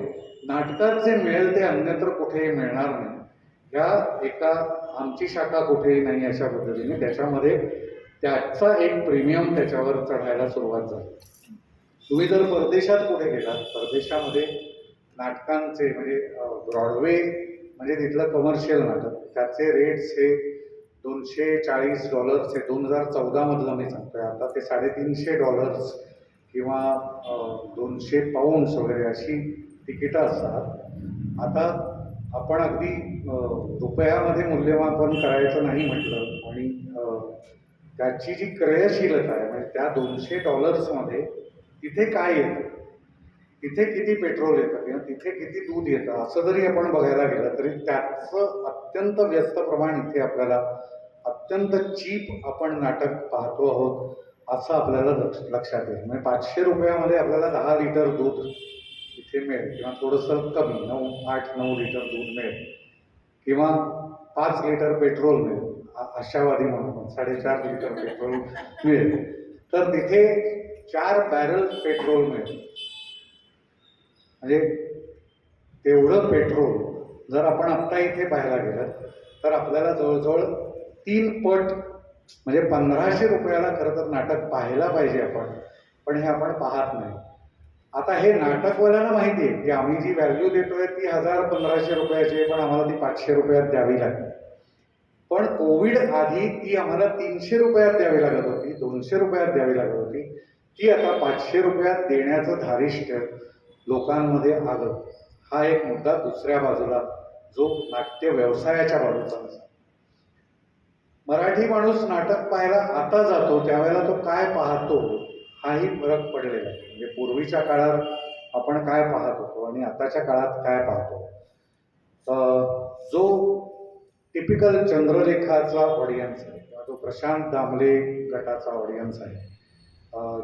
नाटकात जे मिळेल ते अन्यत्र कुठेही मिळणार नाही. ह्या एका आमची शाखा कुठेही नाही अशा पद्धतीने त्याच्यामध्ये त्याचा एक प्रीमियम त्याच्यावर चढायला सुरुवात झाली. तुम्ही जर परदेशात कुठे गेलात, परदेशामध्ये नाटकांचे म्हणजे ब्रॉडवे म्हणजे तिथलं कमर्शियल नाटक, त्याचे रेट्स हे $240 हे 2014 मधलं मी सांगतोय. आता ते $350 किंवा 200 पाऊंड्स वगैरे अशी तिकीटं असतात. आता आपण अगदी रुपयामध्ये मूल्यमापन करायचं नाही म्हटलं आणि त्याची जी क्रयशीलता आहे म्हणजे त्या $200 मध्ये तिथे काय येतं, तिथे किती पेट्रोल येतं किंवा तिथे किती दूध येतं असं जरी आपण बघायला गेलं तरी त्याचं अत्यंत व्यस्त प्रमाण इथे आपल्याला अत्यंत चीप आपण नाटक पाहतो आहोत असं आपल्याला लक्षात येईल. म्हणजे 500 रुपयामध्ये आपल्याला 10 लिटर दूध इथे मिळेल किंवा थोडंसं कमी 8-9 लिटर दूध मिळेल किंवा 5 लिटर पेट्रोल मिळेल. आशावादी म्हणून 4.5 लिटर पेट्रोल मिळेल. तर तिथे 4 बॅरल पेट्रोल मिळेल. म्हणजे तेवढं पेट्रोल जर आपण आत्ता इथे पाहायला गेलं तर आपल्याला जवळजवळ 3 पट म्हणजे 1500 रुपयाला खरं तर नाटक पाहायला पाहिजे आपण, पण हे आपण पाहत नाही. आता हे नाटकवाल्यांना माहिती आहे की आम्ही जी व्हॅल्यू देतोय ती 1000-1500 रुपयाची आहे, पण आम्हाला ती 500 रुपयात द्यावी लागते. पण कोविड आधी ती आम्हाला 300 रुपयात द्यावी लागत होती, 200 रुपयात द्यावी लागत होती. ती आता 500 रुपयात देण्याचं धारिष्ट्य लोकांमध्ये आलं. हा एक मुद्दा दुसऱ्या बाजूला जो नाट्य व्यवसायाच्या बाजूचा असा. मराठी माणूस नाटक पाहायला आता जातो त्यावेळेला तो काय पाहतो हाही फरक पडलेला आहे. म्हणजे पूर्वीच्या काळात आपण काय पाहत होतो आणि आताच्या काळात काय पाहतो. जो टिपिकल चंद्रलेखाचा ऑडियन्स आहे किंवा तो प्रशांत दामले गटाचा ऑडियन्स आहे,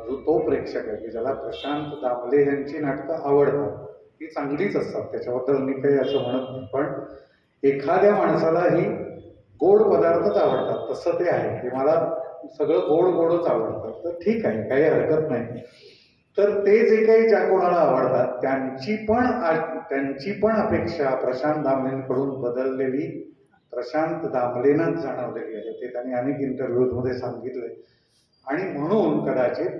जो तो प्रेक्षक आहे की ज्याला प्रशांत दामले यांची नाटकं आवडतात, ती चांगलीच असतात, त्याच्याबद्दल मी काही असं म्हणत नाही. पण एखाद्या माणसालाही गोड पदार्थच आवडतात तसं ते आहे की मला सगळं गोडच आवडतं, तर ठीक आहे, काही हरकत नाही. तर ते जे काही ज्या कोणाला आवडतात त्यांची पण अपेक्षा प्रशांत दामलेंकडून बदललेली प्रशांत दामलेंनाच जाणवलेली आहे. ते त्यांनी अनेक इंटरव्ह्यूजमध्ये सांगितले. आणि म्हणून कदाचित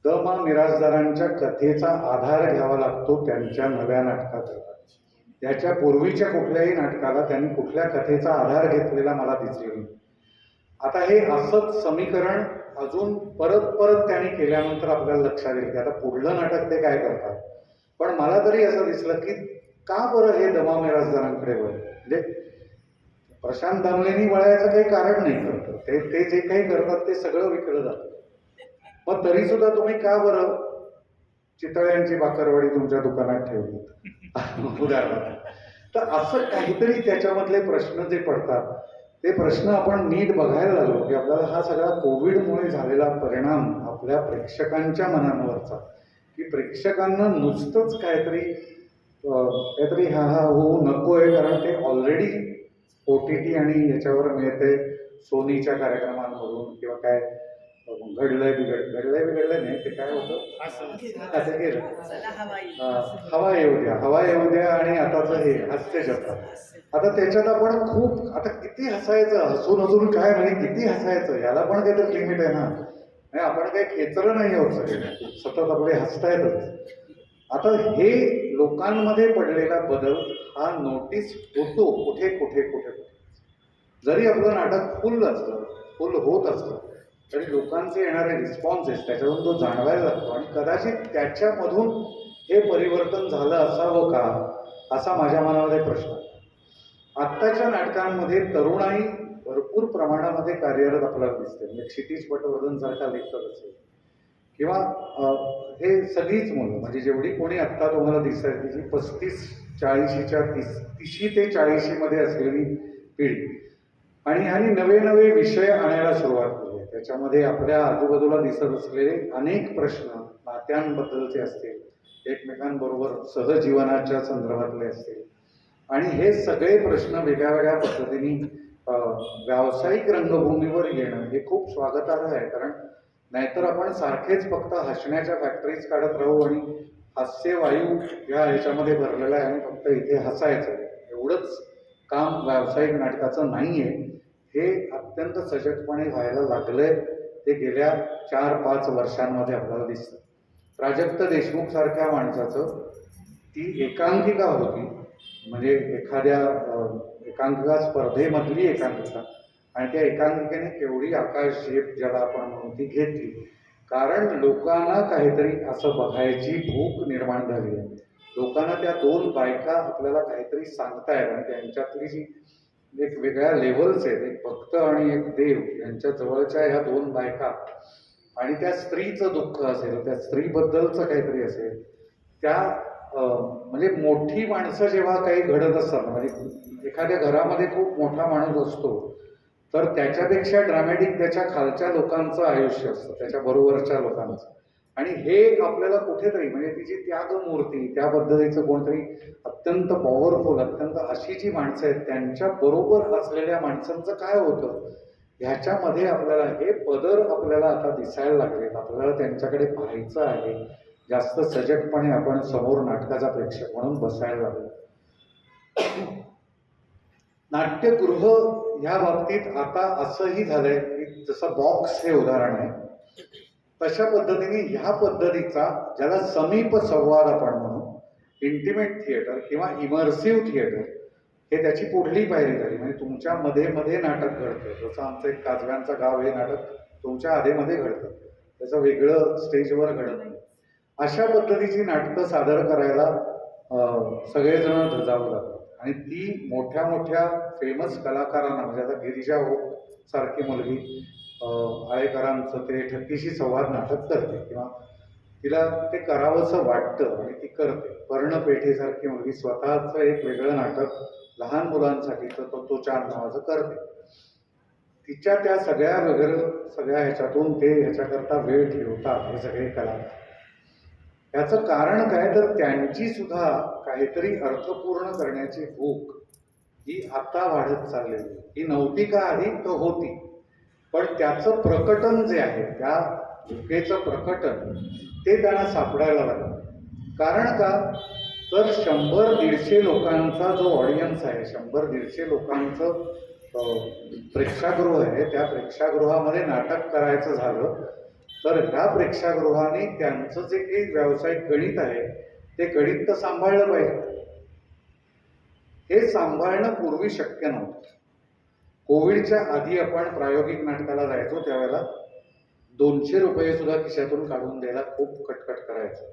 द मा मिरासदारांच्या कथेचा आधार घ्यावा लागतो त्यांच्या नव्या नाटकाचा. त्याच्या पूर्वीच्या कुठल्याही नाटकाला त्यांनी कुठल्या कथेचा आधार घेतलेला मला दिसलेला नाही. आता हे असंच समीकरण अजून परत त्यांनी केल्यानंतर आपल्याला लक्षात येईल की आता पुढलं नाटक ते काय करतात. पण मला तरी असं दिसलं की का बरं हे द मा मिरासदारांकडे वळलं. म्हणजे प्रशांत दामलेनी वळायचं काही कारण नाही करतं. ते जे काही करतात ते सगळं विकलं जातं. मग तरी सुद्धा तुम्ही का बरं चितळ्यांची बाकरवडी तुमच्या दुकानात ठेवली उदाहरणार्थ. तर असं काहीतरी त्याच्यामधले प्रश्न जे पडतात ते प्रश्न आपण नीट बघायला लागलो की आपल्याला हा सगळा कोविडमुळे झालेला परिणाम आपल्या प्रेक्षकांच्या मनांवरचा, की प्रेक्षकांना नुसतंच काहीतरी हा हा होऊ नको आहे, कारण ते ऑलरेडी OTT आणि याच्यावर मिळते सोनीच्या कार्यक्रमांमधून किंवा काय घडलंय बिघडलंय नाही, ते काय होतं असं केलं हवा येऊ द्या आणि आताच हे हास्य जत्रा. आता त्याच्यात आपण खूप आता किती हसायचं, हसून काय म्हणजे किती हसायचं, याला पण काहीतरी लिमिट आहे ना. नाही आपण काही खेचलं नाही आहोत सगळे, सतत आपले हसतायतच. आता हे लोकांमध्ये पडलेला बदल हा नोटीस होतो कुठे कुठे कुठे कुठे. जरी आपलं नाटक फुल होत असलं तरी लोकांचे येणारे रिस्पॉन्सेस त्याच्यातून तो जाणवायला लागतो आणि कदाचित त्याच्यामधून हे परिवर्तन झालं असावं का असा माझ्या मनामध्ये प्रश्न आहे. आत्ताच्या नाटकांमध्ये तरुणाई भरपूर प्रमाणामध्ये कार्यरत आपल्याला दिसते. म्हणजे क्षितिज पटवर्धन सारखा लेखक असेल किंवा हे सगळीच मुलं म्हणजे जेवढी कोणी आत्ता तुम्हाला दिसत ती 35-40च्या 30 ते 40 मध्ये असलेली पिढी आणि ह्यांनी नवे नवे विषय आणायला सुरुवात केली. त्याच्यामध्ये आपल्या आजूबाजूला दिसत असलेले अनेक प्रश्न नात्यांबद्दलचे असतील, एकमेकांबरोबर सहजीवनाच्या संदर्भातले असतील आणि हे सगळे प्रश्न वेगळ्या वेगळ्या पद्धतीने व्यावसायिक रंगभूमीवर येणं हे खूप स्वागतार्ह आहे. कारण नाहीतर आपण सारखेच फक्त हसण्याच्या फॅक्टरीज काढत राहू आणि हास्यवायू या ह्याच्यामध्ये भरलेला आहे आणि फक्त इथे हसायचं एवढंच काम व्यावसायिक नाटकाचं नाहीये. हे अत्यंत सजगपणे व्हायला लागलंय. ते गेल्या 4-5 वर्षांमध्ये आपल्याला दिसतं. प्राजक्त देशमुख सारख्या माणसाचं ती एकांकिका होती, म्हणजे एखाद्या एकांकिका स्पर्धेमधली एकांकिका, आणि त्या एकांकिकेने केवढी आकाश झेप ज्याला आपण म्हणून ती घेतली. कारण लोकांना काहीतरी असं बघायची भूक निर्माण झाली आहे. लोकांना त्या 2 बायका आपल्याला काहीतरी सांगतायत आणि त्यांच्यातली जी एक वेगळ्या लेव्हल्स आहेत, एक भक्त आणि एक देव यांच्या जवळच्या ह्या 2 बायका आणि त्या स्त्रीचं दुःख असेल, त्या स्त्रीबद्दलचं काहीतरी असेल, त्या म्हणजे मोठी माणसं जेव्हा काही घडत असतात, म्हणजे एखाद्या घरामध्ये खूप मोठा माणूस असतो तर त्याच्यापेक्षा ड्रामॅटिक त्याच्या खालच्या लोकांचं आयुष्य असतं, त्याच्या बरोबरच्या लोकांचं. आणि हे आपल्याला कुठेतरी म्हणजे तिची त्यागमूर्ती त्या पद्धतीचं कोणतरी अत्यंत पॉवरफुल, अत्यंत अशी जी माणसं आहेत त्यांच्या बरोबर असलेल्या माणसांचं काय होतं ह्याच्यामध्ये आपल्याला हे पदर आपल्याला आता दिसायला लागलेत. आपल्याला त्यांच्याकडे पाहायचं आहे. जास्त सजगपणे आपण समोर नाटकाचा प्रेक्षक म्हणून बसायला लागलो. नाट्यगृह ह्या बाबतीत आता असंही झालंय की जसं बॉक्स हे उदाहरण आहे तशा पद्धतीने ह्या पद्धतीचा ज्याला समीप संवाद आपण म्हणू, इंटिमेट थिएटर किंवा इमर्सिव्ह थिएटर, हे त्याची पुढली पायरी झाली. म्हणजे तुमच्या मध्ये मध्ये नाटक घडतं. जसं आमचं एक काजव्यांचं गाव हे नाटक तुमच्या आधेमध्ये घडतं, त्याचं वेगळं स्टेजवर घडत नाही. अशा पद्धतीची नाटकं सादर करायला सगळेजण धजावू लागतात आणि ती मोठ्या मोठ्या फेमस कलाकारांना म्हणजे आता गिरिजा ओक सारखी मुलगी आळेकरांचं ते ठक्कीशी संवाद नाटक करते किंवा तिला ते करावंसं वाटतं आणि ती करते. पर्ण पेठेसारखी मुलगी स्वतःचं एक वेगळं नाटक लहान मुलांसाठीचं तो 4 नावाचं करते. तिच्या त्या सगळ्या ह्याच्यातून ते ह्याच्याकरता वेळ ठेवतात हे सगळे कलाकार. याचं कारण काय तर त्यांची सुद्धा काहीतरी अर्थपूर्ण करण्याची भूक ही आता वाढत चाललेली. ही नव्हती का आधी, तर होती, पण त्याचं प्रकटन जे आहे त्या भूकेचं प्रकटन ते त्यांना सापडायला लागलं. कारण का तर 100-150 लोकांचा जो ऑडियन्स आहे, 100-150 लोकांचं प्रेक्षागृह आहे, त्या प्रेक्षागृहामध्ये नाटक करायचं झालं तर ह्या प्रेक्षागृहाने त्यांचं जे काही व्यावसायिक गणित आहे ते गणित तर सांभाळलं पाहिजे. हे सांभाळणं पूर्वी शक्य नव्हतं. कोविडच्या आधी आपण प्रायोगिक नाटकाला जायचो त्यावेळेला 200 रुपये सुद्धा खिशातून काढून द्यायला खूप कटकट करायचं.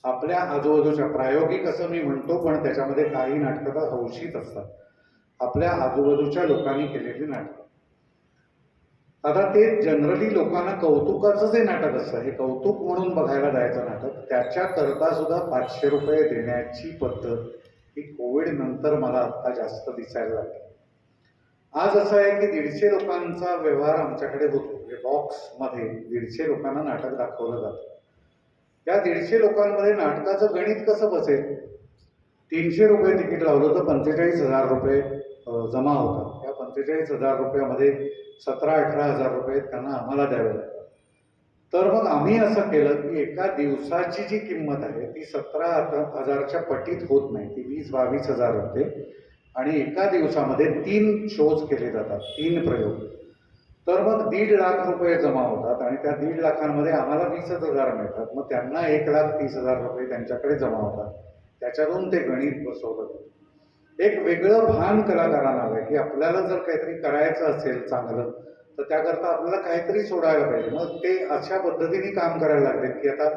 आपल्या आजूबाजूच्या प्रायोगिक असं मी म्हणतो, पण त्याच्यामध्ये काही नाटकं तर हौशीच असतात. आपल्या आजूबाजूच्या लोकांनी केलेली नाटकं. आता ते जनरली लोकांना कौतुकाचं जे नाटक असतं, हे कौतुक म्हणून बघायला जायचं नाटक, त्याच्याकरता सुद्धा 500 रुपये देण्याची पद्धत ही कोविड नंतर मला आता जास्त दिसायला लागली. आज असं आहे की 150 लोकांचा व्यवहार आमच्याकडे होतो. बॉक्समध्ये 150 लोकांना नाटक दाखवलं जातं. या 150 लोकांमध्ये नाटकाचं गणित कसं बसेल? 300 रुपये तिकीट लावलं तर 45,000 रुपये जमा होतात. या 45,000 रुपयामध्ये 17-18,000 रुपये त्यांना आम्हाला द्यावे लागतात. तर मग आम्ही असं केलं की एका दिवसाची जी किंमत आहे ती 17,000च्या पटीत होत नाही, ती 20-22,000 होते. आणि एका दिवसामध्ये 3 शोज केले जातात, 3 प्रयोग. तर मग 1.5 लाख रुपये जमा होतात आणि त्या 1.5 लाखांमध्ये आम्हाला 20,000 मिळतात. मग त्यांना 1,30,000 रुपये त्यांच्याकडे जमा होतात. त्याच्यातून ते गणित बसवलं जातं. एक वेगळं भान कलाकारांना आलंय की आपल्याला जर काहीतरी करायचं असेल चांगलं, तर त्याकरता आपल्याला काहीतरी सोडायला पाहिजे. मग ते अशा पद्धतीने काम करायला लागले की आता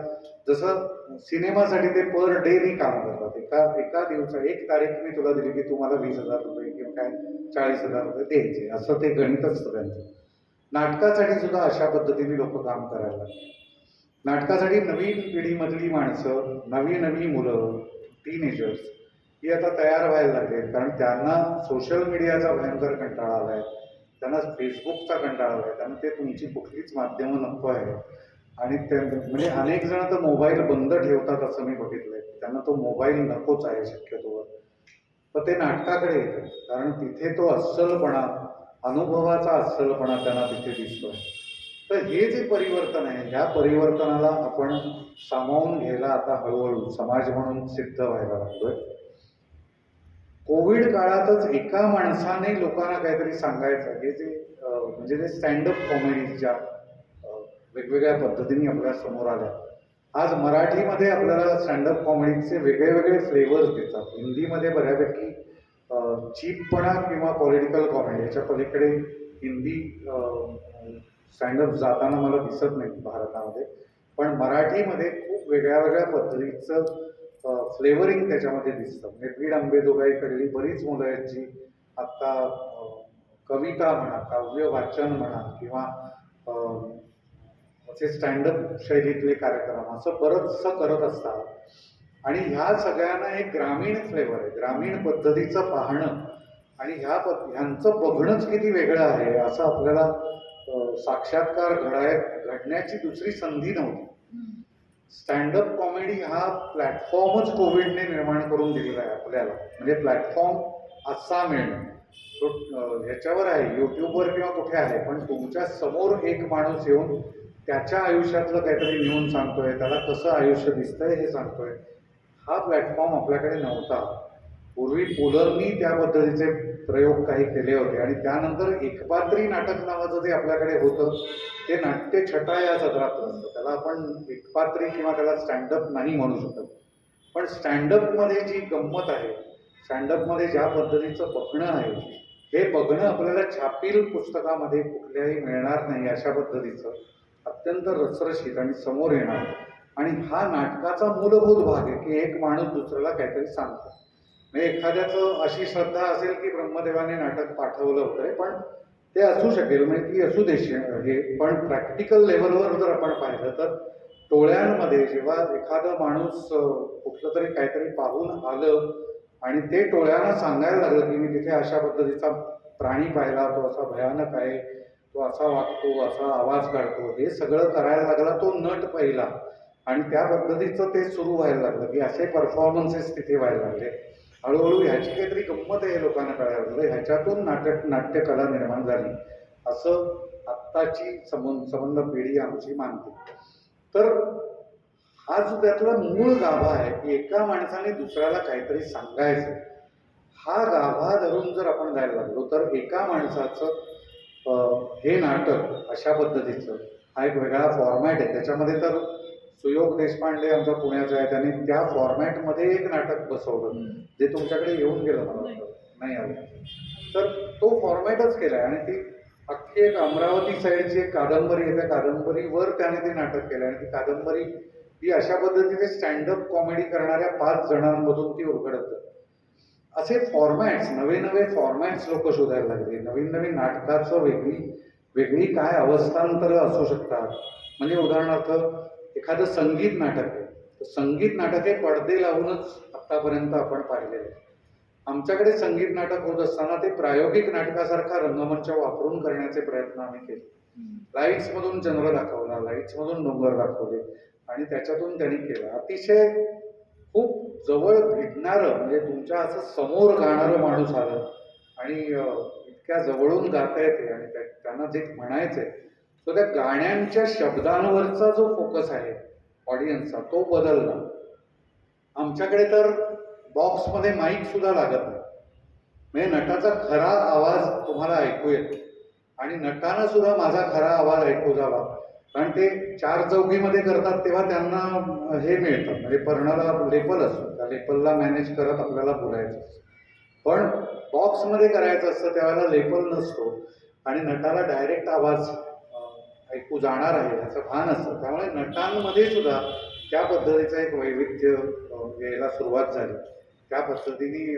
जसं सिनेमासाठी ते पर डेनी काम करतात. एका दिवसा 1 तारीख मी तुला दिली की तुम्हाला 20,000 रुपये किंवा काय 40,000 रुपये द्यायचे, असं ते गणित असतं त्यांचं. नाटकासाठी सुद्धा अशा पद्धतीने लोक काम करायला लागले. नाटकासाठी नवीन पिढीमधली माणसं, नवी मुलं, टीनेजर्स ही आता तयार व्हायला लागले. कारण त्यांना सोशल मीडियाचा भयंकर कंटाळा आलाय, त्यांना फेसबुकचा कंटाळा आलाय, त्यांना ते तुमची कुठलीच माध्यमं नको आहे. आणि म्हणजे अनेक जण तर मोबाईल बंद ठेवतात असं मी बघितलंय. त्यांना तो मोबाईल नकोच आहे शक्यतोवर. तर ते नाटकाकडे येतं कारण तिथे तो अस्सलपणा, अनुभवाचा अस्सलपणा त्यांना तिथे दिसतोय. तर हे जे परिवर्तन आहे, ह्या परिवर्तनाला आपण सामावून घ्यायला आता हळूहळू समाज म्हणून सिद्ध व्हायला लागतोय. कोविड काळातच एका माणसाने लोकांना काहीतरी सांगायचं, हे जे म्हणजे ते स्टँडअप कॉमेडीच्या वेगवेगळ्या पद्धतीने आपल्या समोर आल्या. आज मराठीमध्ये आपल्याला स्टँडअप कॉमेडीचे वेगळे फ्लेवर्स देतात. हिंदीमध्ये बऱ्यापैकी चीपपणा किंवा पॉलिटिकल कॉमेडी याच्या पलीकडे हिंदी स्टँडअप जाताना मला दिसत नाही भारतामध्ये. पण मराठीमध्ये खूप वेगळ्या पद्धतीचं फ्लेवरिंग त्याच्यामध्ये दिसतं. म्हणजे अंबेजोगाईकडली बरीच मुलं आहेत जी आत्ता कविता म्हणा, काव्य वाचन म्हणा किंवा असे स्टँडअप शैलीतले कार्यक्रम असं बरंचसं करत असतात. आणि ह्या सगळ्यांना एक ग्रामीण फ्लेवर आहे, ग्रामीण पद्धतीचं पाहणं आणि ह्यांचं बघणंच किती वेगळं आहे असं आपल्याला साक्षात्कार घडण्याची दुसरी संधी नव्हती. स्टँडअप कॉमेडी हा प्लॅटफॉर्मच कोविडने निर्माण करून दिलेला आहे आपल्याला. म्हणजे प्लॅटफॉर्म असा मिळणं तो ह्याच्यावर आहे, यूट्यूबवर किंवा कुठे आहे, पण तुमच्या समोर एक माणूस येऊन त्याच्या आयुष्यातलं काहीतरी नेऊन सांगतोय, त्याला कसं आयुष्य दिसतंय हे सांगतोय. हा प्लॅटफॉर्म आपल्याकडे नव्हता. पूर्वी पुलंनी त्या पद्धतीचे प्रयोग काही केले होते आणि त्यानंतर एकपात्री नाटक नावाचं जे आपल्याकडे होतं ते नाट्य छटा या सदरात असतं. त्याला आपण एकपात्री किंवा त्याला स्टँडअप नाही म्हणू शकत. पण स्टँडअपमध्ये जी गंमत आहे, स्टँडअपमध्ये ज्या पद्धतीचं बघणं आहे, हे बघणं आपल्याला छापील पुस्तकामध्ये कुठल्याही मिळणार नाही. अशा पद्धतीचं अत्यंत रसरशीत आणि समोर येणार. आणि हा नाटकाचा मूलभूत भाग आहे की एक माणूस दुसऱ्याला काहीतरी सांगतो. म्हणजे एखाद्याचं अशी श्रद्धा असेल की ब्रह्मदेवाने नाटक पाठवलं वगैरे, पण ते असू शकेल, म्हणजे ती असू देशी हे. पण प्रॅक्टिकल लेवलवर जर आपण पाहिलं तर टोळ्यांमध्ये जेव्हा एखादा माणूस कुठलं तरी काहीतरी पाहून आलं आणि ते टोळ्यांना सांगायला लागलं की मी तिथे अशा पद्धतीचा प्राणी पाहिला, तो असा भयानक आहे, तो असा वागतो, असा आवाज काढतो, हे सगळं करायला लागला तो नट पहिला. आणि त्या पद्धतीचं ते सुरू व्हायला लागलं की असे परफॉर्मन्सेस तिथे व्हायला लागले. हळूहळू ह्याची काहीतरी गंमत आहे हे लोकांना कळायला लागलं. ह्याच्यातून नाट्यकला निर्माण झाली असं आत्ताची संबंध पिढी आमची मानते. तर हा जो त्यातला मूळ गाभा आहे की एका माणसाने दुसऱ्याला काहीतरी सांगायचं, हा गाभा धरून जर आपण जायला लागलो तर एका माणसाचं हे नाटक अशा पद्धतीचं हा एक वेगळा फॉर्मॅट आहे. त्याच्यामध्ये तर सुयोग देशपांडे आमच्या पुण्याचा आहे, त्यांनी त्या फॉर्मॅटमध्ये एक नाटक बसवलं जे तुमच्याकडे येऊन गेलं, मला नाही आलं. तर तो फॉर्मॅटच केलाय आणि ती अख्खी एक अमरावती साईडची एक कादंबरी आहे, त्या कादंबरीवर त्याने ते नाटक केलं. आणि ती कादंबरी ही अशा पद्धतीने स्टँडअप कॉमेडी करणाऱ्या 5 जणांमधून ती उलगडत. असे फॉर्मॅट्स, नवे नवे फॉर्मॅट्स लोक शोधायला लागले. नवीन नवीन नाटकाचं वेगळी काय अवस्थांतरं असू शकतात. म्हणजे उदाहरणार्थ एखादं संगीत नाटक आहे, तर संगीत नाटक हे पडदे लावूनच आतापर्यंत आपण पाहिलेलं आहे. आमच्याकडे संगीत नाटक होत असताना ते प्रायोगिक नाटकासारखा रंगमंच वापरून करण्याचे प्रयत्न आम्ही केले. लाईट्स मधून चंद्र दाखवला, लाईट्स मधून डोंगर दाखवले आणि त्याच्यातून त्यांनी केलं. अतिशय खूप जवळ भेटणारं, म्हणजे तुमच्या असं समोर गाणारं माणूस आलं आणि इतक्या जवळून गाता येते आणि त्यांना जे म्हणायचंय, तो त्या गाण्यांच्या शब्दांवरचा जो फोकस आहे ऑडियन्सचा, तो बदलला. आमच्याकडे तर बॉक्समध्ये माईक सुद्धा लागत नाही, म्हणजे नटाचा खरा आवाज तुम्हाला ऐकू येतो आणि नटानं सुद्धा माझा खरा आवाज ऐकू जावा. कारण ते चार चौकीमध्ये करतात तेव्हा त्यांना हे मिळतं, म्हणजे पर्णाला लेपल असतो, त्या लेपलला मॅनेज करत आपल्याला बोलायचं असतं. पण बॉक्समध्ये करायचं असतं त्यावेळेला लेपल नसतो आणि नटाला डायरेक्ट आवाज ऐकू जाणार आहे याचं भान असतं. त्यामुळे नटांमध्ये सुद्धा त्या पद्धतीचं एक वैविध्य यायला सुरुवात झाली. त्या पद्धतीने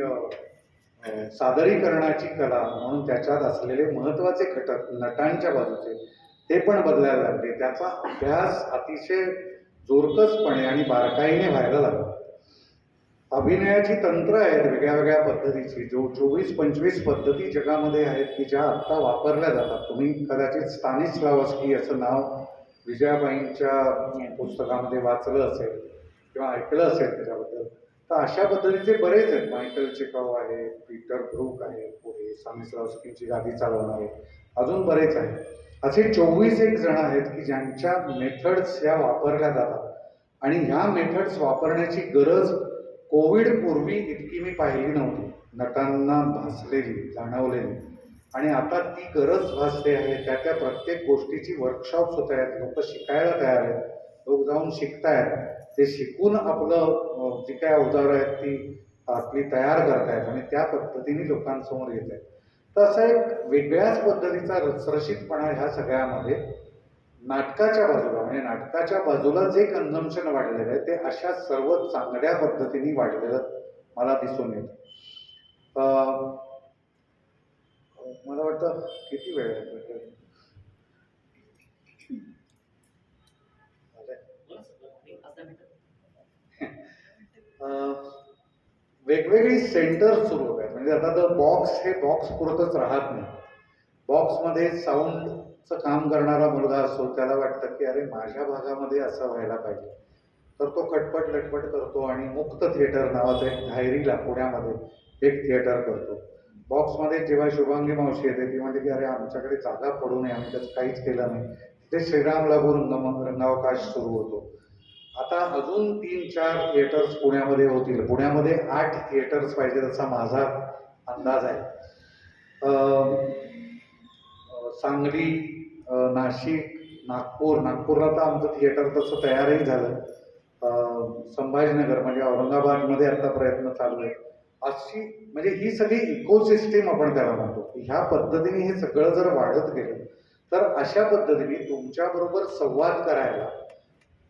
सादरीकरणाची कला म्हणून त्याच्यात असलेले महत्त्वाचे घटक नटांच्या बाजूचे ते पण बदलायला लागले. त्याचा अभ्यास अतिशय जोरकसपणे आणि बारकाईने व्हायला लागला. अभिनयाची तंत्र आहेत वेगळ्या वेगळ्या पद्धतीची, जो 24-25 पद्धती जगामध्ये आहेत की ज्या आत्ता वापरल्या जातात. तुम्ही कदाचित स्तानिस्लावस्की असं नाव विजयाबाईंच्या पुस्तकामध्ये वाचलं असेल किंवा ऐकलं असेल त्याच्याबद्दल. तर अशा पद्धतीचे बरेच आहेत. मायकल चिकाव आहे, पीटर ब्रूक आहे, पुढे स्तानिस्लावस्कीची गादी चालवणारे अजून बरेच आहेत. असे 24 जण आहेत की ज्यांच्या मेथड्स ह्या वापरल्या जातात आणि ह्या मेथड्स वापरण्याची गरज कोविड पूर्वी इतकी मी पाहिली नव्हती, नटांना भासलेली, जाणवलेली. आणि आता ती गरज भासते आहे. त्या प्रत्येक गोष्टीची वर्कशॉप्स होत आहेत, लोक शिकायला तयार आहेत, लोक जाऊन शिकतायत. ते शिकून आपलं जी काय अवजारं आहेत ती आपली तयार करतायत आणि त्या पद्धतीने लोकांसमोर येत आहेत. तर असा एक वेगळ्याच पद्धतीचा रसरशीतपणा ह्या सगळ्यामध्ये नाटकाच्या बाजूला, म्हणजे नाटकाच्या बाजूला जे कन्झम्पशन वाढलेलं आहे ते अशा सर्व चांगल्या पद्धतीने वाढलेलं मला दिसून येतं. मला वाटतं किती वेळ आहे? वेगवेगळी सेंटर सुरू होत आहेत. म्हणजे आता तर बॉक्स हे बॉक्स पुरतच राहत नाही. बॉक्समध्ये साऊंडचं काम करणारा मुलगा असतो, त्याला वाटतं की अरे माझ्या भागामध्ये असं व्हायला पाहिजे, तर तो खटपट लटपट करतो आणि मुक्त थिएटर नावाचं एक धायरीला पुण्यामध्ये एक थिएटर करतो. बॉक्समध्ये जेव्हा शुभांगी मावशी येते ती म्हणते की अरे आमच्याकडे जागा पडू नये, आम्ही त्याचं काहीच केलं नाही. तिथे श्रीराम लागू रंगावकाश सुरू होतो. आता अजून 3-4 थिएटर्स पुण्यामध्ये होतील. पुण्यामध्ये 8 थिएटर्स पाहिजेत असा माझा अंदाज आहे. सांगली, नाशिक, नागपूरला तर आमचं थिएटर तसं तयारही झालं. संभाजीनगर म्हणजे औरंगाबादमध्ये आता प्रयत्न चालू आहे. अशी म्हणजे ही सगळी इकोसिस्टीम आपण त्याला म्हणतो. ह्या पद्धतीने हे सगळं जर वाढत गेलं तर अशा पद्धतीने तुमच्याबरोबर संवाद करायला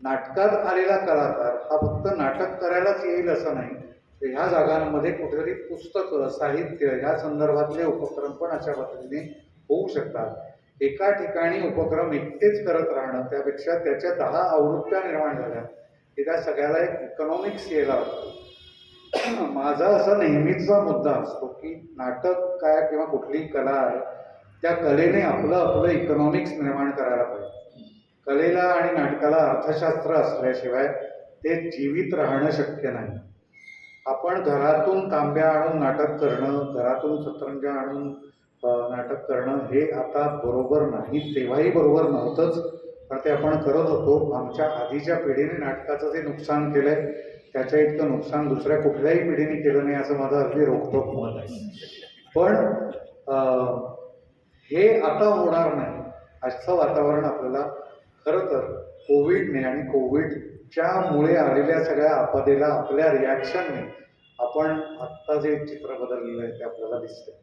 नाटकात आलेला कलाकार हा फक्त नाटक करायलाच येईल असं नाही. ह्या जागांमध्ये कुठेतरी पुस्तकं, साहित्य ह्या संदर्भातले उपक्रम पण अशा पद्धतीने होऊ शकतात. एका ठिकाणी उपक्रम एकटेच करत राहणं त्यापेक्षा त्याच्या 10 आवृत्त्या निर्माण झाल्या की त्या सगळ्याला एक इकॉनॉमिक्स यायला लागतो. माझा असा नेहमीचा मुद्दा असतो की नाटक काय किंवा कुठलीही कला आहे त्या कलेने आपलं इकॉनॉमिक्स निर्माण करायला पाहिजे. कलेला आणि नाटकाला अर्थशास्त्र असल्याशिवाय ते जीवित राहणं शक्य नाही. आपण घरातून तांब्या आणून नाटक करणं, घरातून सतरंजा आणून नाटक करणं हे आता बरोबर नाही. तेव्हाही बरोबर नव्हतंच, पण ते आपण करत होतो. आमच्या आधीच्या पिढीने नाटकाचं जे नुकसान केलंय त्याच्या इतकं नुकसान दुसऱ्या कुठल्याही पिढीने केलं नाही असं माझं अगदी रोखठोक मत आहे. पण हे आता होणार नाही असं वातावरण आपल्याला खरं तर कोविडने आणि कोविडच्यामुळे आलेल्या सगळ्या आपदेला आपल्या रिॲक्शनने आपण आत्ता जे चित्र बदललेलं आहे ते आपल्याला दिसतंय.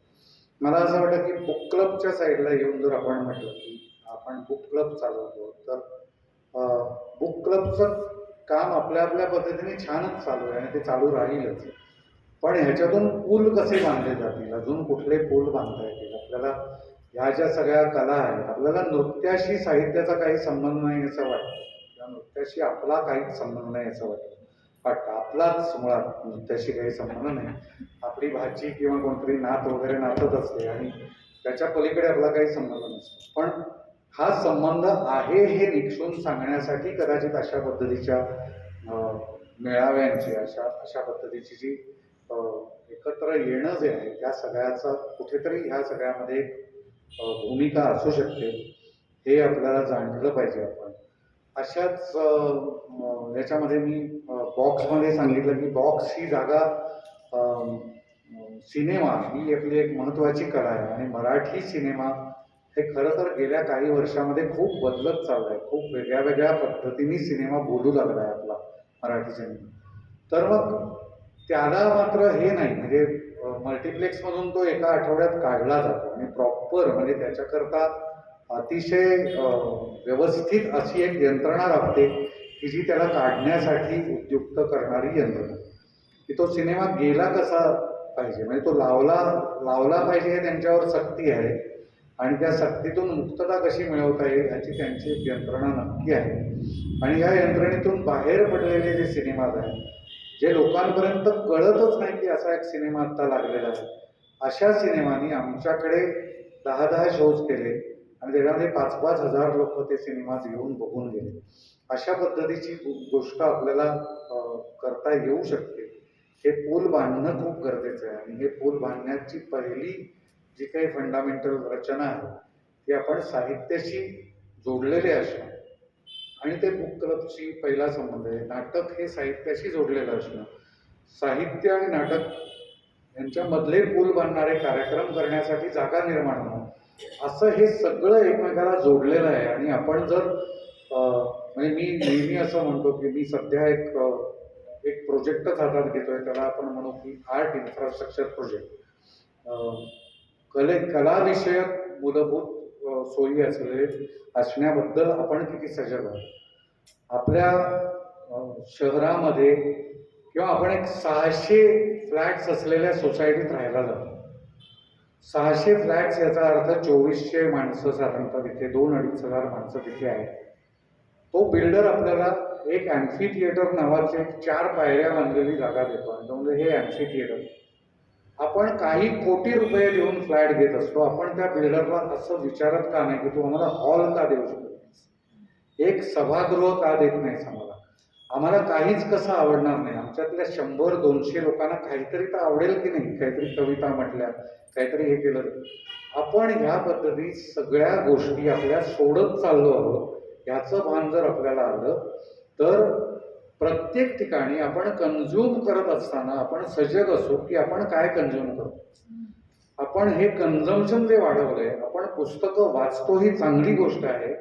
मला असं वाटतं की बुक क्लबच्या साईडला येऊन जर आपण म्हटलं की आपण बुक क्लब चालवतो तर बुक क्लबचं काम आपल्या पद्धतीने छानच चालू आहे आणि ते चालू राहीलच. पण ह्याच्यातून पूल कसे बांधले जातील, अजून कुठले पूल बांधता येतील आपल्याला, ह्या ज्या सगळ्या कला आहेत, आपल्याला नृत्याशी साहित्याचा काही संबंध नाही असं वाटतं, किंवा नृत्याशी आपला काहीच संबंध नाही असं वाटतं. आपलाच मुळात नृत्याशी काही संबंध नाही. आपली भाची किंवा कोणतरी नात वगैरे नाचत असते आणि त्याच्या पलीकडे आपला काही संबंध नसतो. पण हा संबंध आहे हे निक्षून सांगण्यासाठी कदाचित अशा पद्धतीच्या मेळाव्यांची, अशा पद्धतीची जी एकत्र येणं जे आहे त्या सगळ्याचा कुठेतरी ह्या सगळ्यामध्ये भूमिका असू शकते, हे आपल्याला जाणलं पाहिजे. आपण अशाच याच्यामध्ये मी बॉक्समध्ये सांगितलं की बॉक्स ही जागा, सिनेमा ही आपली एक महत्त्वाची कला आहे आणि मराठी सिनेमा हे खरं तर गेल्या काही वर्षामध्ये खूप बदलत चाललं आहे. खूप वेगळ्या वेगळ्या पद्धतीने सिनेमा बोलू लागला आहे आपला मराठी सिनेमा. तर मग त्याला मात्र हे नाही, म्हणजे मल्टिप्लेक्समधून तो एका आठवड्यात काढला जातो आणि प्रॉपर म्हणजे त्याच्याकरता अतिशय व्यवस्थित अशी एक यंत्रणा लागते की जी त्याला काढण्यासाठी उद्युक्त करणारी यंत्रणा, की तो सिनेमा गेला कसा पाहिजे, म्हणजे तो लावला पाहिजे हे त्यांच्यावर सक्ती आहे आणि त्या सक्तीतून मुक्तता कशी मिळवता येईल ह्याची त्यांची एक यंत्रणा नक्की आहे. आणि या यंत्रणेतून बाहेर पडलेले जे सिनेमाज आहेत, जे लोकांपर्यंत कळतच नाही की असा एक सिनेमा आत्ता लागलेला आहे, अशा सिनेमांनी आमच्याकडे 10-10 शोज केले आणि त्याच्यामध्ये 5-5 हजार लोक ते सिनेमाज येऊन बघून गेले. अशा पद्धतीची गोष्ट आपल्याला करता येऊ शकते. हे पूल बांधणं खूप गरजेचं आहे आणि हे पूल बांधण्याची पहिली जी काही फंडामेंटल रचना आहे ती आपण साहित्याशी जोडलेले असणं, आणि ते बुक क्लबशी पहिला संबंध आहे. नाटक हे साहित्याशी जोडलेलं असणं, साहित्य आणि नाटक यांच्यामधले पूल बांधणारे कार्यक्रम करण्यासाठी जागा निर्माण होणं, असं हे सगळं एकमेकाला जोडलेलं आहे. आणि आपण जर म्हणजे मी नेहमी असं म्हणतो की मी सध्या एक प्रोजेक्टच हातात घेतोय, त्याला आपण म्हणू की आर्ट इन्फ्रास्ट्रक्चर प्रोजेक्ट. कलाविषयक मूलभूत सोयी असण्याबद्दल आपण किती सजग आहोत. आपल्या शहरामध्ये किंवा आपण एक 600 फ्लॅट्स असलेल्या सोसायटीत राहायला जातो. 600 फ्लॅट्स याचा अर्थ 2400 माणसं साधारणतः तिथे, 2-2.5 हजार माणसं तिथे आहेत. तो बिल्डर आपल्याला एक ॲम्फी थिएटर नावाचे 4 पायऱ्या बांधलेली जागा देतो आणि म्हणजे हे ॲम्फी थिएटर आपण काही कोटी रुपये देऊन फ्लॅट घेत असतो. आपण त्या बिल्डरला असं विचारत का नाही की तू आम्हाला हॉल का देऊ शकतो, एक सभागृह का देत नाहीस आम्हाला काहीच कसं आवडणार नाही. आमच्यातल्या 100-200 लोकांना काहीतरी तर आवडेल की नाही, काहीतरी कविता म्हटल्या, काहीतरी हे केलं. आपण ह्या पद्धती सगळ्या गोष्टी आपल्या सोडत चाललो आहोत. याचं भान जर आपल्याला आलं तर प्रत्येक ठिकाणी आपण कन्झ्युम करत असताना आपण सजग असू की आपण काय कन्झ्युम करतो. आपण हे कन्झम्पशन जे वाढवलंय, आपण पुस्तकं वाचतो ही चांगली गोष्ट आहे,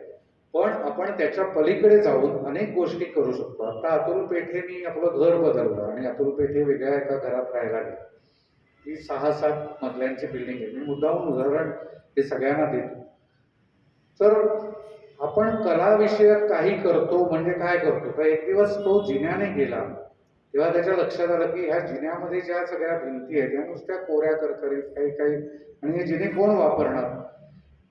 पण आपण त्याच्या पलीकडे जाऊन अनेक गोष्टी करू शकतो. आता अतुल पेठेनी आपलं घर बदललं आणि अतुल पेठे वेगळ्या एका घरात राहायला गेले. ती 6-7 मजल्यांची बिल्डिंग आहे. मी मुद्दाम उदाहरण हे सगळ्यांना देतो. तर आपण कलाविषयक काही करतो म्हणजे काय करतो, तर एक दिवस तो जिन्याने गेला तेव्हा त्याच्या लक्षात आलं की ह्या जिन्यामध्ये ज्या सगळ्या भिंती आहेत त्या नुसत्या कोऱ्या करकरीत काही आणि हे जिने कोण वापरणार,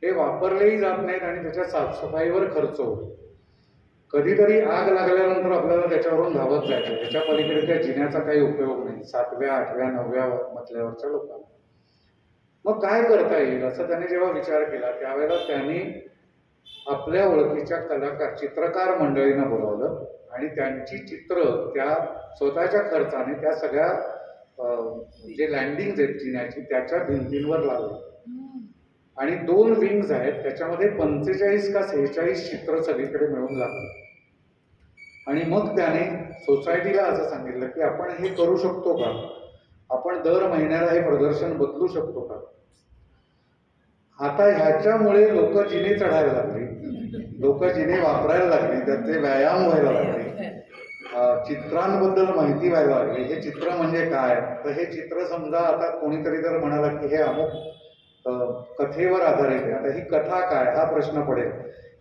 हे वापरलेही जात नाहीत आणि त्याच्या साफसफाईवर खर्च होतो. कधीतरी आग लागल्यानंतर आपल्याला त्याच्यावरून धावत जायचं, त्याच्या पलीकडे त्या जिन्याचा काही उपयोग नाही 7व्या, 8व्या, 9व्या मजल्यावरच्या लोकांना. मग काय करता येईल असं त्याने जेव्हा विचार केला त्यावेळेला त्याने आपल्या ओळखीच्या चित्रकार मंडळींना बोलावलं आणि त्यांची चित्र त्या स्वतःच्या खर्चाने त्या सगळ्या जे लँडिंग आहेत जिन्याची त्याच्या भिंतींवर लावली आणि 2 विंग्स आहेत त्याच्यामध्ये 45 का 46 चित्र सगळीकडे मिळून लागली. आणि मग त्याने सोसायटीला असं सांगितलं की आपण हे करू शकतो का, आपण दर महिन्याला हे प्रदर्शन बदलू शकतो का. आता ह्याच्यामुळे लोक जिने चढायला लागली, लोक जिने वापरायला लागली, त्याचे व्यायाम व्हायला लागले, चित्रांबद्दल माहिती व्हायला लागली. हे चित्र म्हणजे काय, तर हे चित्र समजा आता कोणीतरी जर म्हणाला की हे अमुक कथेवर आधारित आहे, आता ही कथा काय हा प्रश्न पडेल.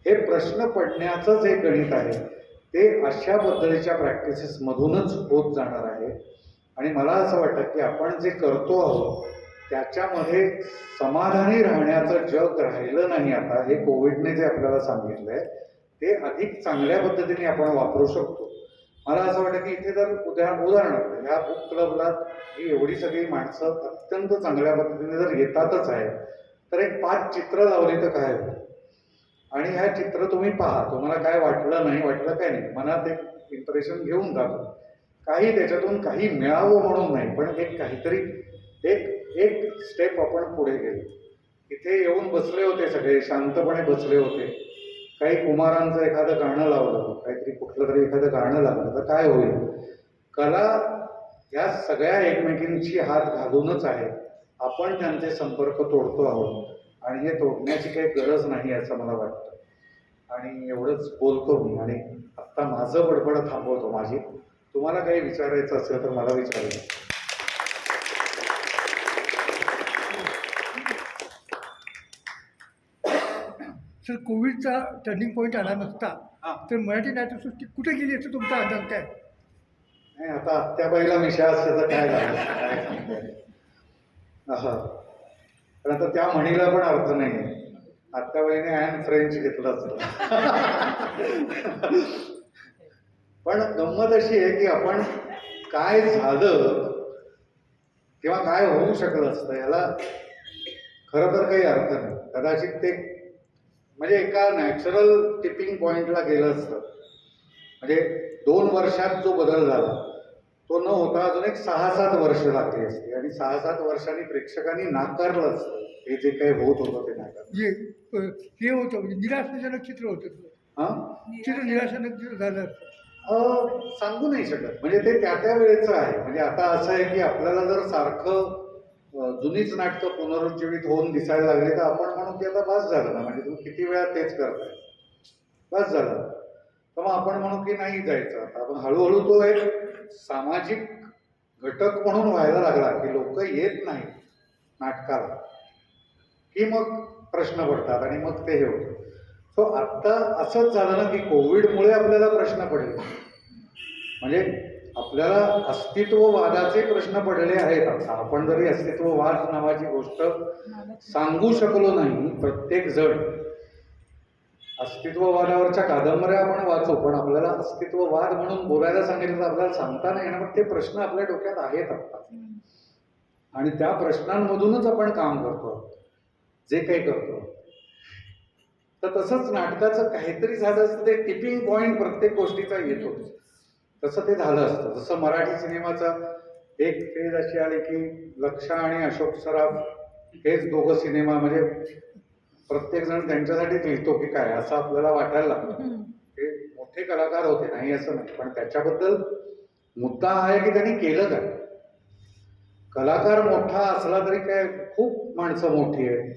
हे प्रश्न पडण्याचं जे गणित आहे ते अशा पद्धतीच्या प्रॅक्टिसेस मधूनच होत जाणार आहे. आणि मला असं वाटतं की आपण जे करतो आहोत त्याच्यामध्ये समाधानी राहण्याचं जग राहिलं नाही आता. हे कोविडने जे आपल्याला सांगितलंय ते अधिक चांगल्या पद्धतीने आपण वापरू शकतो. मला असं वाटतं की इथे जर उदाहरणार्थ ह्या बुक क्लबला ही एवढी सगळी माणसं अत्यंत चांगल्या पद्धतीने जर येतातच आहे तर एक 5 चित्र लावली तर काय होईल. आणि ह्या चित्र तुम्ही पहा, तुम्हाला काय वाटलं नाही वाटलं काय नाही, मनात एक इम्प्रेशन घेऊन जातो. काही त्याच्यातून काही मिळावं म्हणून नाही, पण एक काहीतरी एक एक स्टेप आपण पुढे गेलो. इथे येऊन बसले होते सगळे, शांतपणे बसले होते. काही कुमारांचं एखादं गाणं लावलं, काहीतरी कुठलं तरी एखादं गाणं लागलं तर काय होईल. कला या सगळ्या एकमेकींची हात घालूनच आहे. आपण त्यांचे संपर्क तोडतो आहोत आणि हे तोडण्याची काही गरज नाही असं मला वाटतं. आणि एवढंच बोलतो मी आणि आत्ता माझं बडबड थांबवतो माझी. तुम्हाला काही विचारायचं असेल तर मला विचारायचं. सर, कोविडचा टर्निंग पॉईंट आला नसता हा. तर मराठी नाट्यसृष्टी कुठे गेली असं तुमचा अंदाज काय? नाही, आता आत्याबाईला मिशा असतं तर काय झालं काय सांगताय. पण आता त्या म्हणीला पण अर्थ नाही. आत्याबाईने ॲन फ्रेंच घेतलं असतं. पण गंमत अशी आहे की आपण काय झालं किंवा काय होऊ शकलं असतं याला खरं तर काही अर्थ नाही. कदाचित ते म्हणजे एका नॅचरल टिपिंग पॉइंटला गेलं असतं. म्हणजे 2 वर्षात जो बदल झाला तो न होता अजून एक 6-7 वर्ष लागली असती आणि 6-7 वर्षांनी प्रेक्षकांनी नाकारलं असतं हे जे काही होत होतं ते नाकारलं. म्हणजे हे होतं, म्हणजे निराशाजनक चित्र होतं. हा, चित्र निराशाजनक झालं असतं. सांगू नाही शकत. म्हणजे ते त्या वेळेचं आहे. म्हणजे आता असं आहे की आपल्याला जर सारखं जुनीच नाटकं पुनरुज्जीवित होऊन दिसायला लागली तर आपण म्हणू की आता बस झालं ना, म्हणजे तुम्ही किती वेळा तेच करताय, बस झालं. तर मग आपण म्हणू की नाही जायचं आता. आपण हळूहळू तो एक सामाजिक घटक म्हणून व्हायला लागला की लोक येत नाही नाटकाला की मग प्रश्न पडतात आणि मग ते हे होतं. सो आत्ता असंच झालं ना की कोविडमुळे आपल्याला प्रश्न पडले. म्हणजे आपल्याला अस्तित्ववादाचे प्रश्न पडले आहेत. आता आपण जरी अस्तित्ववाद नावाची गोष्ट सांगू शकलो नाही, प्रत्येक जण अस्तित्ववादावरच्या कादंबऱ्या आपण वाचू, पण आपल्याला अस्तित्ववाद म्हणून बोलायला सांगितलं तर आपल्याला सांगता नाही येणार. मग ते प्रश्न आपल्या डोक्यात आहेत आता आणि त्या प्रश्नांमधूनच आपण काम करतो जे काही करतो. तर तसंच नाटकाचं काहीतरी झालं असतं. ते टिपिंग पॉइंट प्रत्येक गोष्टीचा येतो तसं ते झालं असतं. जसं मराठी सिनेमाचा एक फेज अशी आली की लक्षा आणि अशोक सराफ हेच दोघं सिनेमा म्हणजे प्रत्येक जण त्यांच्यासाठीच लिहितो की काय असं आपल्याला वाटायला लागलं. ते मोठे कलाकार होते, नाही असं नाही, पण त्याच्याबद्दल मुद्दा हा आहे की त्यांनी केलं काय. कलाकार मोठा असला तरी काय खूप माणसं मोठी आहेत,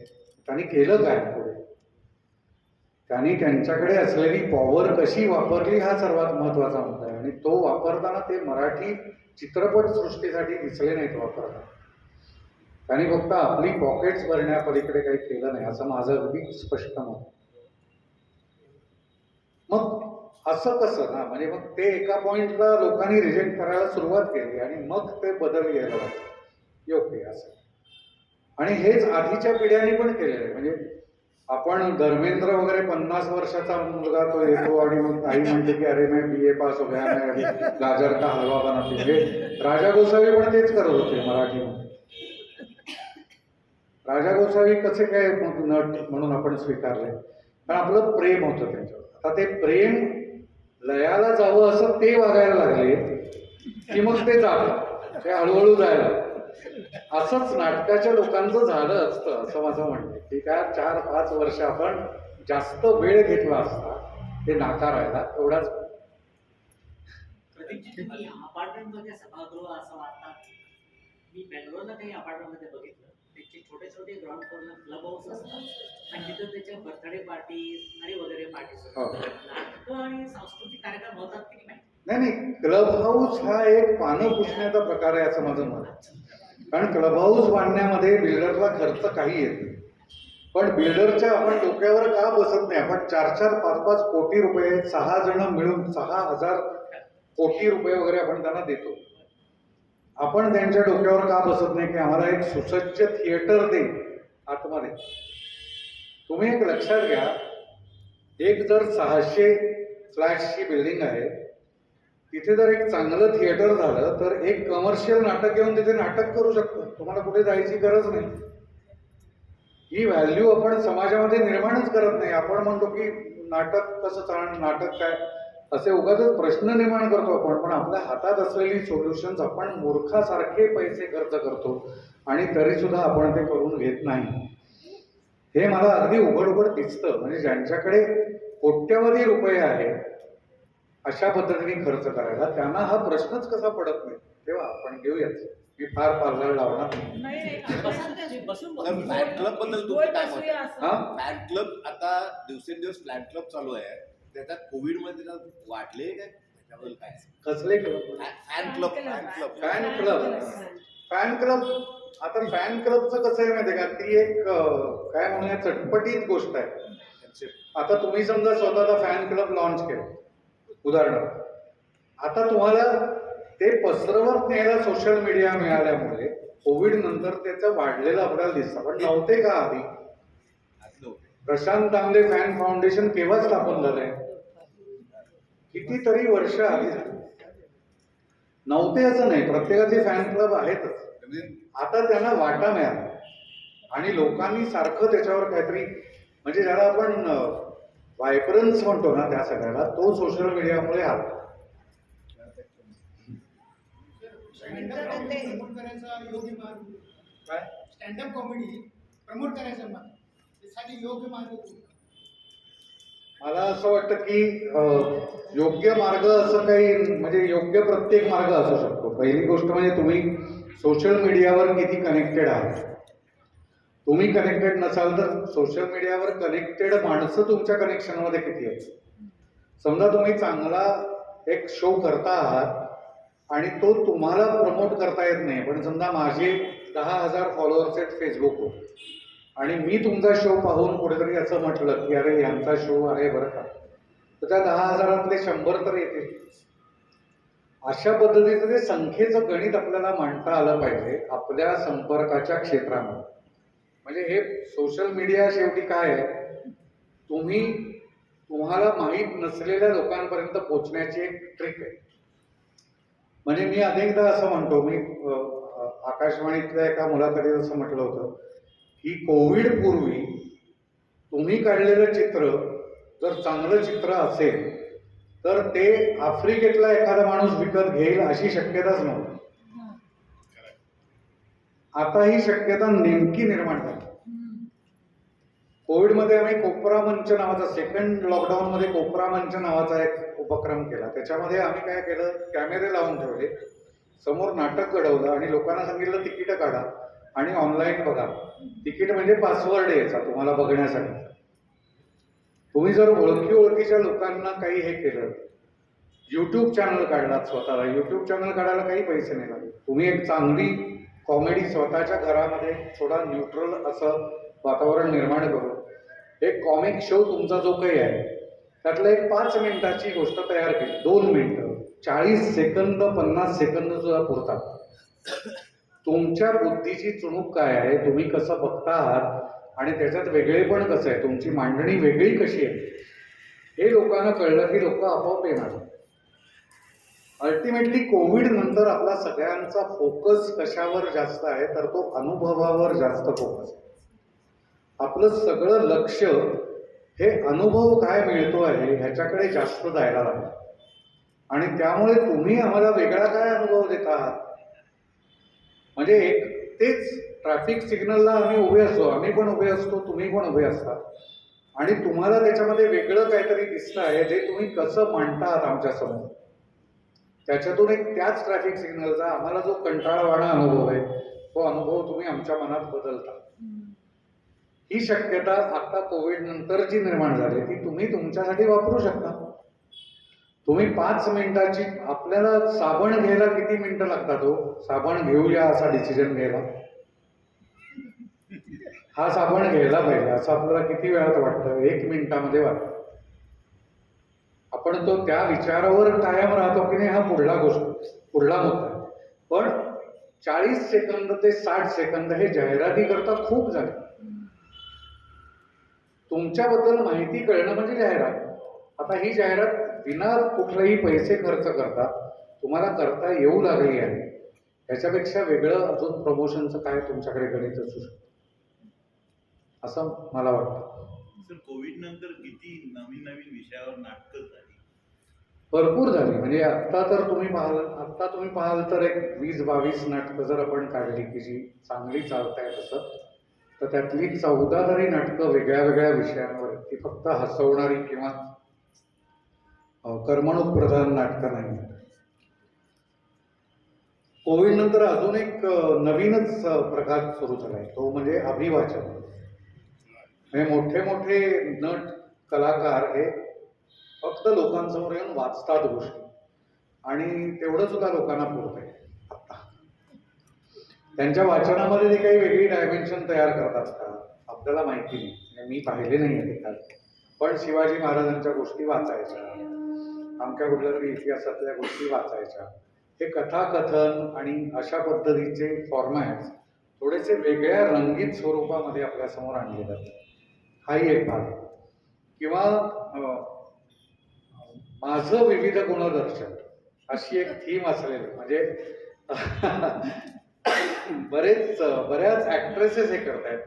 त्यांनी केलं काय पुढे, त्यांनी त्यांच्याकडे असलेली पॉवर कशी वापरली हा सर्वात महत्वाचा मुद्दा आहे. आणि तो वापरताना ते मराठी चित्रपट सृष्टीसाठी दिसले नाहीत वापरताना. त्यांनी फक्त आपली पॉकेट्स भरण्यापलीकडे काही केलं नाही असं माझं अगदी स्पष्ट मत. मग असं कसं ना, म्हणजे मग ते एका पॉइंटला लोकांनी रिजेक्ट करायला सुरुवात केली आणि मग ते बदल घ्यायला लागले. योग्य असं. आणि हेच आधीच्या पिढ्यांनी पण केलेलं आहे. म्हणजे आपण धर्मेंद्र वगैरे 50 वर्षाचा मुलगा तो येतो आणि मग काही म्हणते की अरे मैं BA पास हो गया, मैं गाजर का हलवा बनाते. म्हणजे राजा गोसावी पण तेच करत होते मराठीमध्ये. राजा गोसावी कसे काय नट म्हणून आपण स्वीकारले, कारण आपलं प्रेम होतं त्यांच्यावर. आता ते प्रेम लयाला जावं असं ते वागायला लागले की मग ते जातं, ते हळूहळू जायला. असंच नाटकाच्या लोकांचं झालं असतं असं माझं म्हणणं आहे की काय 4-5 वर्ष आपण जास्त वेळ घेतला असता ते नाकारायला. एवढाच. अपार्टमेंटमध्ये सभागृह असं वाटतात. मी बेंगलोरला काही अपार्टमेंटमध्ये बघितलं, त्यांचे छोटे छोटे ग्राउंड फ्लोअरला क्लब हाऊस असतात आणि तिथं त्याच्या बर्थडे पार्टीज आणि वगैरे पार्टीज नाटकं आणि सांस्कृतिक कार्यक्रम होतात की नाही. नाही, क्लब हाऊस हा एक पानं पुसण्याचा प्रकार आहे असं माझं मत आहे. कारण क्लब हाऊस बांधण्यामध्ये बिल्डरला खर्च काही येत नाही, पण बिल्डरच्या आपण डोक्यावर का बसत नाही. आपण 4-4, 5-5 कोटी रुपये 6 जण मिळून 6,000 कोटी रुपये वगैरे आपण त्यांना देतो आपण त्यांच्या डोक्यावर का बसत नाही की आम्हाला एक सुसज्ज थिएटर दे आतमध्ये. तुम्ही एक लक्षात घ्या, एक जर 600 फ्लॅट्सची बिल्डिंग आहे, तिथे जर एक चांगलं थिएटर झालं तर एक कमर्शियल नाटक घेऊन तिथे नाटक करू शकतो. तुम्हाला कुठे जायची गरज नाही. ही व्हॅल्यू आपण समाजामध्ये निर्माणच करत नाही. आपण म्हणतो की नाटक कसं चालणार, नाटक काय, असे उगाच प्रश्न निर्माण करतो आपण. पण आपल्या हातात असलेली सोल्युशन्स आपण मूर्खासारखे पैसे खर्च करतो आणि तरी सुद्धा आपण ते करून घेत नाही. हे मला अगदी उघड दिसतं. म्हणजे ज्यांच्याकडे कोट्यवधी रुपये आहेत अशा पद्धतीने खर्च करायला, त्यांना हा प्रश्नच कसा पडत नाही. तेव्हा आपण घेऊयाच. मी फार पार्लर लावणार नाही. बसून फॅन क्लब बद्दल तुमचं काय मत आहे? हा, फॅन क्लब आता दिवसेंदिवस फॅन क्लब चालू आहे, त्याच्यात कोविड मध्ये जरा वाढले काय, त्याच्याबद्दल काय? कसले club? Fan club fan club. Fan club, आता फॅन क्लबचं कसं आहे माहिती आहे का, ती एक काय म्हणूया चटपटीत गोष्ट आहे. आता तुम्ही समजा स्वतःचा फॅन क्लब लॉन्च केला उदाहरणार्थ, आता तुम्हाला ते पसरवत न्यायला सोशल मीडिया मिळाल्यामुळे कोविड नंतर त्याचं वाढलेलं आपल्याला दिसतं. पण नव्हते का आधी? प्रशांत दामले फॅन फाउंडेशन केव्हा स्थापन झालंय? कितीतरी वर्ष आधी झाली. नव्हते असं नाही, प्रत्येकाचे फॅन क्लब आहेतच. आता त्यांना वाटा मिळाला आणि लोकांनी सारखं त्याच्यावर काहीतरी, म्हणजे ज्याला आपण व्हायब्रन्स म्हणतो ना, त्या सगळ्याला तो सोशल मीडियामुळे आला. प्रमोट करायचा योग्य मार्ग काय? स्टँडअप कॉमेडी प्रमोट करायचा मार्ग, त्यासाठी योग्य मार्ग कोणता? मला असं वाटतं की योग्य मार्ग असं काही, म्हणजे योग्य प्रत्येक मार्ग असू शकतो. पहिली गोष्ट म्हणजे तुम्ही सोशल मीडियावर किती कनेक्टेड आहात. तुम्ही कनेक्टेड नसाल तर सोशल मीडियावर कनेक्टेड माणसं तुमच्या कनेक्शनमध्ये किती आहेत. समजा तुम्ही चांगला एक शो करता आहात आणि तो तुम्हाला प्रमोट करता येत नाही, पण समजा माझे 10,000 फॉलोअर्स आहेत फेसबुकवर आणि मी तुमचा शो पाहून कुठेतरी असं म्हटलं की अरे यांचा शो आहे बरं का, तर त्या 10,000तले 100 तर येतील. अशा पद्धतीचं ते संख्येचं गणित आपल्याला मांडता आलं पाहिजे आपल्या संपर्काच्या क्षेत्रामध्ये. म्हणजे हे सोशल मीडिया शेवटी काय आहे, तुम्हाला माहीत नसलेल्या लोकांपर्यंत पोहोचण्याची एक ट्रिक आहे. म्हणजे मी अनेकदा असं म्हणतो, मी आकाशवाणीतल्या एका मुलाखतीत असं म्हटलं होतं की कोविड पूर्वी तुम्ही काढलेलं चित्र जर चांगलं चित्र असेल तर ते आफ्रिकेतला एखादा माणूस विकत घेईल अशी शक्यताच नव्हती. आता ही शक्यता नेमकी निर्माण झाली. कोविडमध्ये आम्ही कोपरा मंच नावाचा, सेकंड लॉकडाऊनमध्ये कोपरा मंच नावाचा एक उपक्रम केला. त्याच्यामध्ये आम्ही काय केलं, कॅमेरे लावून ठेवले, समोर नाटक घडवलं आणि लोकांना सांगितलं तिकीट काढा आणि ऑनलाईन बघा. तिकीट म्हणजे पासवर्ड यायचा तुम्हाला बघण्यासाठी. तुम्ही जर ओळखीच्या लोकांना काही हे केलं, युट्यूब चॅनल काढलात स्वतःला, युट्यूब चॅनल काढायला काही पैसे नाही लागले. तुम्ही एक चांगली कॉमेडी स्वतःच्या घरामध्ये थोडा न्यूट्रल असं वातावरण निर्माण करून एक कॉमिक शो तुमचा जो काही आहे त्यातलं एक 5 मिनिटाची गोष्ट तयार केली, 2 मिनिटं, 40 सेकंद, 50 सेकंद सुद्धा पुरतात. तुमच्या बुद्धीची चुणूक काय आहे, तुम्ही कसं बघता आहात आणि त्याच्यात वेगळेपण कसं आहे, तुमची मांडणी वेगळी कशी आहे, हे लोकांना कळलं की लोक आपोआप येणार. अल्टिमेटली कोविड नंतर आपला सगळ्यांचा फोकस कशावर जास्त आहे, तर तो अनुभवावर जास्त फोकस आहे. आपलं सगळं लक्ष हे अनुभव काय मिळतो आहे ह्याच्याकडे जास्त जायला लागलं आणि त्यामुळे तुम्ही आम्हाला वेगळा काय अनुभव देत आहात. म्हणजे एक तेच ट्रॅफिक सिग्नलला आम्ही उभे असतो, आम्ही पण उभे असतो, तुम्ही पण उभे असता आणि तुम्हाला त्याच्यामध्ये वेगळं काहीतरी दिसतं आहे जे तुम्ही कसं मांडता आहात आमच्यासमोर. त्याच्यातून एक त्याच ट्रॅफिक सिग्नलचा आम्हाला जो कंटाळवाणा अनुभव आहे तो अनुभव तुम्ही आमच्या मनात बदलता. ही शक्यता आता कोविड नंतर जी निर्माण झाली ती तुम्ही तुमच्यासाठी वापरू शकता. तुम्ही 5 मिनिटाची, आपल्याला साबण घ्यायला किती मिनिटं लागतात हो, साबण घेऊया असा डिसिजन घ्यायला, हा साबण घ्यायला पाहिजे असं आपल्याला किती वेळात वाटतं, 1 मिनिटामध्ये वाटतं. आपण तो त्या विचारावर कायम राहतो की नाही, हा पुढला मुद्दा आहे. पण 40 सेकंद ते 60 सेकंद हे जाहिराती करता खूप झाले. तुमच्याबद्दल माहिती कळणं म्हणजे जाहिरात. आता ही जाहिरात विना कुठलेही पैसे खर्च करता तुम्हाला करता येऊ लागली आहे. याच्यापेक्षा वेगळं अजून प्रमोशनचं काय तुमच्याकडे गणित असू शकतं असं मला वाटतं. सर, कोविड नंतर किती नवीन नवीन विषयावर नाटकं झाली. भरपूर झाली. म्हणजे आत्ता तुम्ही पाहाल तर एक 20-22 नाटकं जर आपण काढली की जी चांगली चालतायत असं, तर त्यातली 14 तरी नाटकं वेगळ्या वेगळ्या विषयांवर, ती फक्त हसवणारी किंवा करमणूक प्रधान नाटकं नाही. कोविड नंतर अजून एक नवीनच प्रकार सुरू झालाय, तो म्हणजे अभिवाचन. म्हणजे मोठे मोठे नट कलाकार हे फक्त लोकांसमोर येऊन वाचतात गोष्टी, आणि तेवढं सुद्धा लोकांना पुरतंय. आता त्यांच्या वाचनामध्ये ते काही वेगळी डायमेन्शन तयार करतात का आपल्याला माहिती नाही. म्हणजे मी पाहिले नाही आहे ते काय, पण शिवाजी महाराजांच्या गोष्टी वाचायच्या, आमच्या कुठल्या तरी इतिहासातल्या गोष्टी वाचायच्या. हे कथाकथन आणि अशा पद्धतीचे फॉर्मॅट्स थोडेसे वेगळ्या रंगीत स्वरूपामध्ये आपल्यासमोर आणले जातात. हाही एक भाग आहे. किंवा माझं विविध गुणदर्शन अशी एक थीम असलेली, म्हणजे बऱ्याच ऍक्ट्रेसेस हे करतायत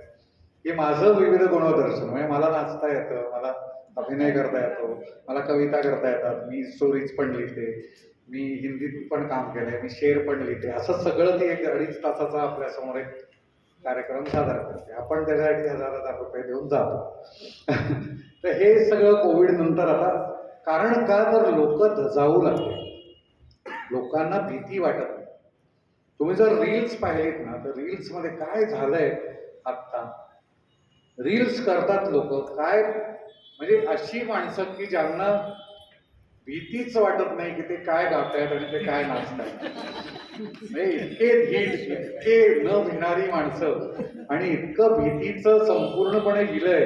की माझं विविध गुणदर्शन. म्हणजे मला नाचता येतं, मला अभिनय करता येतो, मला कविता करता येतात, मी स्टोरीज पण लिहिते, मी हिंदीत पण काम केलंय, मी शेर पण लिहिते. असं सगळं ती 1-2.5 तासाचा आपल्यासमोर एक कार्यक्रम सादर करते. आपण त्याच्यासाठी 1000 रुपये देऊन जातो. तर हे सगळं कोविड नंतर आता, कारण का तर लोक दजावू लागले, लोकांना भीती वाटत नाही. तुम्ही जर रील्स पाहिलेत ना, तर रील्स मध्ये काय झालंय आता, रील्स करतात लोक काय, म्हणजे अशी माणसं की ज्यांना भीतीच वाटत नाही की ते काय गातायत आणि ते काय नाचतायत. म्हणजे इतके धीट, इतके न भिणारी माणसं आणि इतकं भीतीचं संपूर्णपणे विलय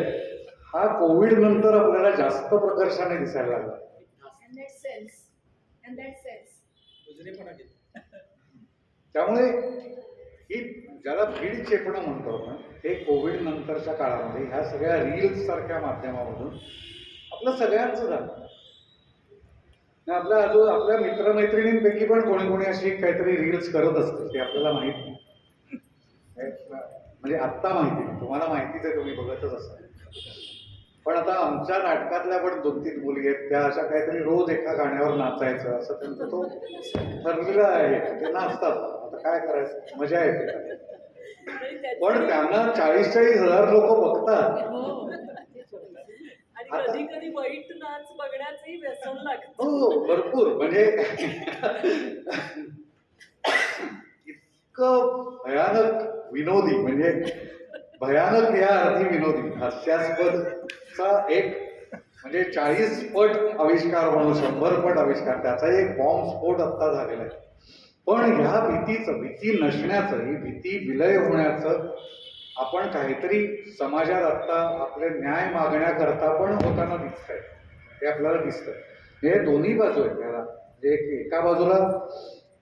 हा कोविड नंतर आपल्याला जास्त प्रकर्षाने दिसायला लागला. त्यामुळे ही ज्याला भीड चेपणं म्हणतो आपण, हे कोविड नंतरच्या काळामध्ये ह्या सगळ्या रील्स सारख्या माध्यमामधून आपलं सगळ्यांचं झालं. आपल्या मित्रमैत्रिणींपैकी पण कोणी कोणी अशी काहीतरी रील्स करत असतील, ते आपल्याला माहित नाही. म्हणजे आत्ता माहिती नाही, तुम्हाला माहितीच आहे, तुम्ही बघतच असाल. पण आता आमच्या नाटकातल्या पण 2-3 मुली आहेत, त्या अशा काहीतरी रोज एका गाण्यावर नाचायचं असं त्यांचं तो ठरलेलं आहे, ते नाचतात. आता काय करायचं, मजा येते. पण त्यांना 40-40 हजार लोक बघतात. आणि कधी कधी वाईट नाच बघण्याचंही व्यसन लागतं. हो, भरपूर. म्हणजे इतकं भयानक विनोदी, म्हणजे भयानक या अर्थी विनोदी, हास्यास्पदचा एक म्हणजे 40 पट आविष्कार म्हणून 100 पट आविष्कार, त्याचा एक बॉम्ब स्फोट आत्ता झालेला आहे. पण ह्या भीती नसण्याचं, ही भीती विलय होण्याचं आपण काहीतरी समाजात आत्ता आपले न्याय मागण्याकरता पण होताना दिसतंय, हे आपल्याला दिसतंय. हे दोन्ही बाजू आहेत त्याला. म्हणजे एका बाजूला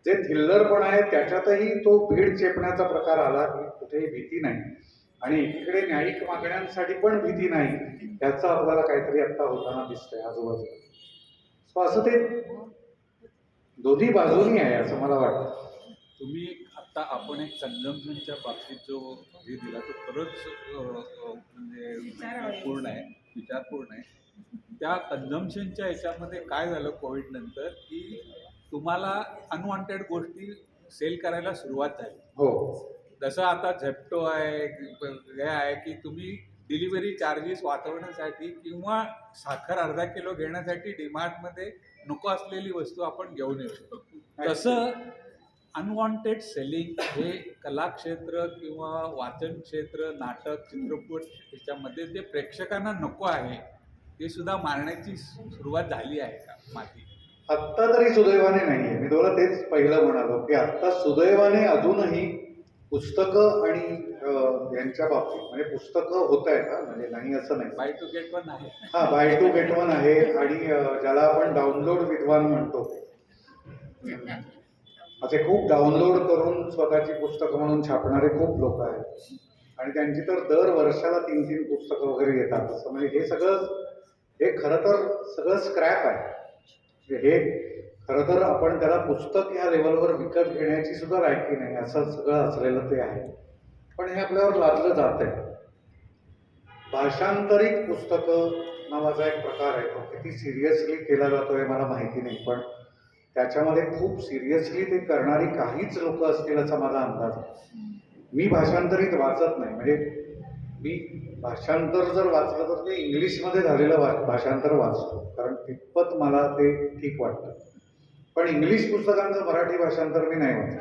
जे थिल्लरपण आहे त्याच्यातही तो भीड चेपण्याचा प्रकार आला की कुठेही भीती नाही, आणि एकीकडे न्यायिक मागण्यांसाठी पण भीती नाही, त्याचं आपल्याला काहीतरी आत्ता होताना दिसतंय आजूबाजूला. सो असं ते दोन्ही बाजूनी आहे असं मला वाटतं. तुम्ही आता आपण एक कंझम्पशनच्या बाबतीत जो हे दिला तो खरंच म्हणजे विचारपूर्ण आहे. त्या कंझम्पशनच्या ह्याच्यामध्ये काय झालं कोविड नंतर, की तुम्हाला अनवॉन्टेड गोष्टी सेल करायला सुरुवात झाली. हो, जसं आता झेप्टो आहे, हे आहे की तुम्ही डिलिव्हरी चार्जेस वाचवण्यासाठी किंवा साखर अर्धा किलो घेण्यासाठी डीमार्टमध्ये नको असलेली वस्तू आपण घेऊन येतो. तसं अनवॉन्टेड सेलिंग हे कलाक्षेत्र किंवा वाचन क्षेत्र, नाटक, चित्रपट ह्याच्यामध्ये जे प्रेक्षकांना नको आहे ते सुद्धा मारण्याची सुरुवात झाली आहे का माती? आत्ता तरी सुदैवाने नाहीये. मी तुम्हाला तेच पहिलं म्हणालो की आत्ता सुदैवाने अजूनही पुस्तकं आणि यांच्या बाबतीत, म्हणजे पुस्तकं होत आहेत का, म्हणजे नाही असं नाही. बाय टू गेट वन आहे. हा, बाय टू गेट वन आहे, आणि ज्याला आपण डाउनलोड विद्वान म्हणतो, असे खूप डाउनलोड करून स्वतःची पुस्तकं म्हणून छापणारे खूप लोक आहेत आणि त्यांची तर दर वर्षाला 3-3 पुस्तकं वगैरे येतात. असं म्हणजे हे खरं तर सगळं स्क्रॅप आहे. म्हणजे हे खरं तर आपण त्याला पुस्तक ह्या लेवलवर विकत घेण्याची सुद्धा लायकी नाही, असं सगळं असलेलं ते आहे. पण हे आपल्यावर लादलं जात आहे. भाषांतरित पुस्तकं नावाचा एक प्रकार आहे. तो किती सिरियसली केला जातो हे मला माहिती नाही, पण त्याच्यामध्ये खूप सिरियसली ते करणारी काहीच लोक असतील असा माझा अंदाज आहे. मी भाषांतरित वाचत नाही, म्हणजे मी भाषांतर जर वाचलं तर ते इंग्लिशमध्ये झालेलं भाषांतर वाचतो, कारण तितपत मला ते ठीक वाटतं. पण इंग्लिश पुस्तकांचं मराठी भाषांतर मी नाही वाचत.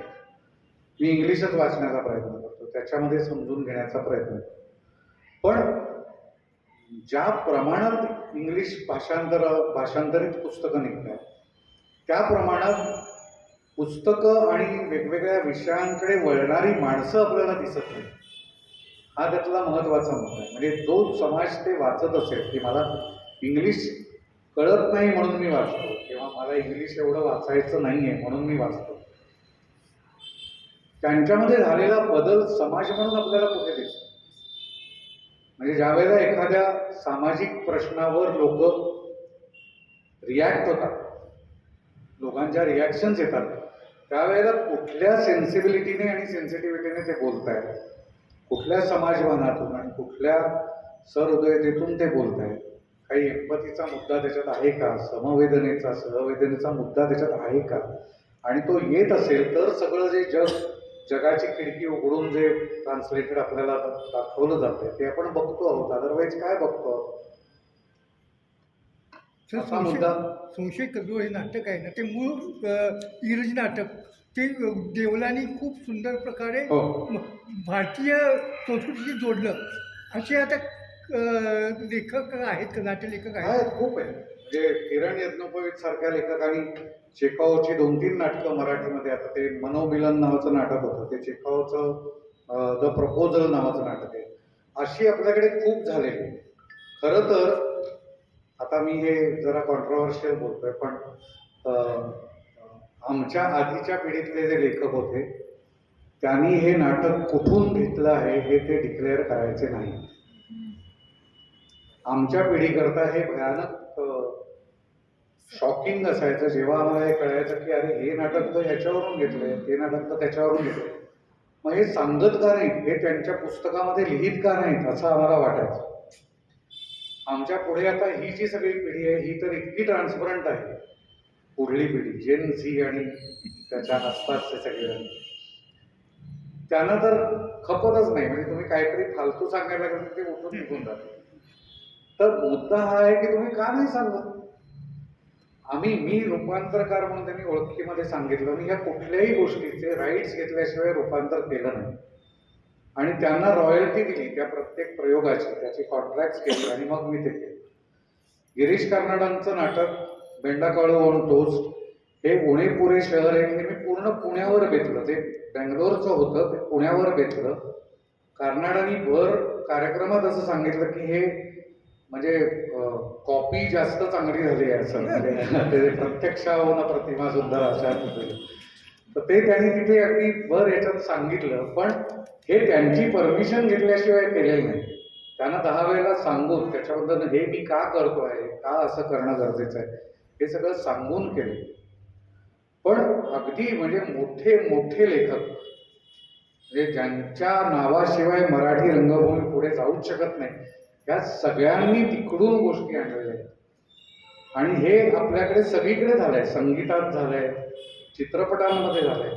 मी इंग्लिशच वाचण्याचा प्रयत्न करतो, त्याच्यामध्ये समजून घेण्याचा प्रयत्न करतो. पण ज्या प्रमाणात इंग्लिश भाषांतरित पुस्तकं निघतात त्या प्रमाणात पुस्तकं आणि वेगवेगळ्या विषयांकडे वळणारी माणसं आपल्याला दिसत नाही. हा त्यातला महत्त्वाचा मुद्दा आहे. म्हणजे जो समाज ते वाचत असेल की मला इंग्लिश कळत नाही म्हणून मी वाचतो, किंवा मला इंग्लिश एवढं वाचायचं नाही आहे म्हणून मी वाचतो, त्यांच्यामध्ये झालेला बदल समाज म्हणून आपल्याला कुठे दिसतो? म्हणजे ज्यावेळेला एखाद्या सामाजिक प्रश्नावर लोक रिॲक्ट होतात, लोकांच्या रिॲक्शन्स येतात, त्यावेळेला कुठल्या सेन्सिबिलिटीने आणि सेन्सिटिव्हिटीने ते बोलत आहेत, कुठल्या समाजभानातून आणि कुठल्या सहृदयतेतून ते बोलत आहेत, काही एम्पथीचा मुद्दा त्याच्यात आहे का, समवेदनेचा सहवेदनेचा मुद्दा त्याच्यात आहे का, आणि तो येत असेल तर सगळं जे जगाची खिडकी उघडून जे ट्रान्सलेटेड आपल्याला दाखवलं जातंय ते आपण बघतो आहोत. अदरवाईज काय बघतो आहोत? सर, असा मुद्दा. संशय जो हे नाटक आहे ना, ते मूळ इंग्रजी नाटक ते देवलानी खूप सुंदर प्रकारे हो. भारतीय संस्कृतीशी जोडलं. असे आता लेखक आहेत का, नाट्यलेखक आहेत? आहेत, खूप आहे. म्हणजे किरण यज्ञोपवीत सारख्या लेखकांनी चेखॉवची 2-3 नाटकं मराठीमध्ये, आता ते मनोमिलन नावाचं नाटक होतं, ते चेखॉवचं द प्रपोजल नावाचं नाटक आहे. अशी आपल्याकडे खूप झालेली. खरं तर आता मी हे जरा कॉन्ट्रोवर्शियल बोलतोय, पण आमच्या आधीच्या पिढीतले जे लेखक होते त्यांनी हे नाटक कुठून घेतलं आहे हे ते डिक्लेअर करायचे नाही. आमच्या पिढीकरता हे भयानक शॉकिंग असायचं जेव्हा आम्हाला हे कळायचं की अरे हे नाटक तर ह्याच्यावरून घेतलंय, ते नाटक तर त्याच्यावरून घेतलंय. मग हे सांगत का नाहीत, हे त्यांच्या पुस्तकामध्ये लिहित का नाहीत, असं आम्हाला वाटायचं. आमच्या पुढे आता ही जी सगळी पिढी आहे ही तर इतकी ट्रान्सपरंट आहे. पुढली पिढी जेन झी आणि त्याच्या आसपासचे सगळेजण, त्यांना तर खपतच नाही. म्हणजे तुम्ही काहीतरी फालतू सांगायला गेलं ते उठून निघून जाते. तर मुद्दा हा आहे की तुम्ही का नाही सांगत? मी रूपांतरकार म्हणून त्यांनी ओळखीमध्ये सांगितलं, मी ह्या कुठल्याही गोष्टीचे राईट्स घेतल्याशिवाय रूपांतर केलं नाही, आणि त्यांना रॉयल्टी दिली त्या प्रत्येक प्रयोगाची, त्याची कॉन्ट्रॅक्ट केली आणि मग मी ते केलं. गिरीश कर्नाडांचं नाटक बेंडाकाळू ऑन टोस्ट हे उणे पुणे शहर आहे, हे मी पूर्ण पुण्यावर बेतलं. ते बेंगलोरचं होतं, ते पुण्यावर बेतलं. कर्नाडांनी भर कार्यक्रमात असं सांगितलं की हे म्हणजे कॉपी जास्त चांगली झाली आहे असं, म्हणजे प्रत्यक्षाहून प्रतिमा सुद्धा अशा. तर ते त्यांनी तिथे अगदी भर याच्यात सांगितलं, पण हे त्यांची परमिशन घेतल्याशिवाय केलेलं नाही. त्यांना 10 वेळेला सांगून त्याच्याबद्दल हे मी का करतो आहे, का असं करणं गरजेचं आहे, हे सगळं सांगून केलं. पण अगदी म्हणजे मोठे मोठे लेखक, म्हणजे ज्यांच्या नावाशिवाय मराठी रंगभूमी पुढे जाऊच शकत नाही, या सगळ्यांनी तिकडून गोष्टी आणलेल्या आहेत. आणि हे आपल्याकडे सगळीकडे झालंय, संगीतात झालंय, चित्रपटांमध्ये झालंय.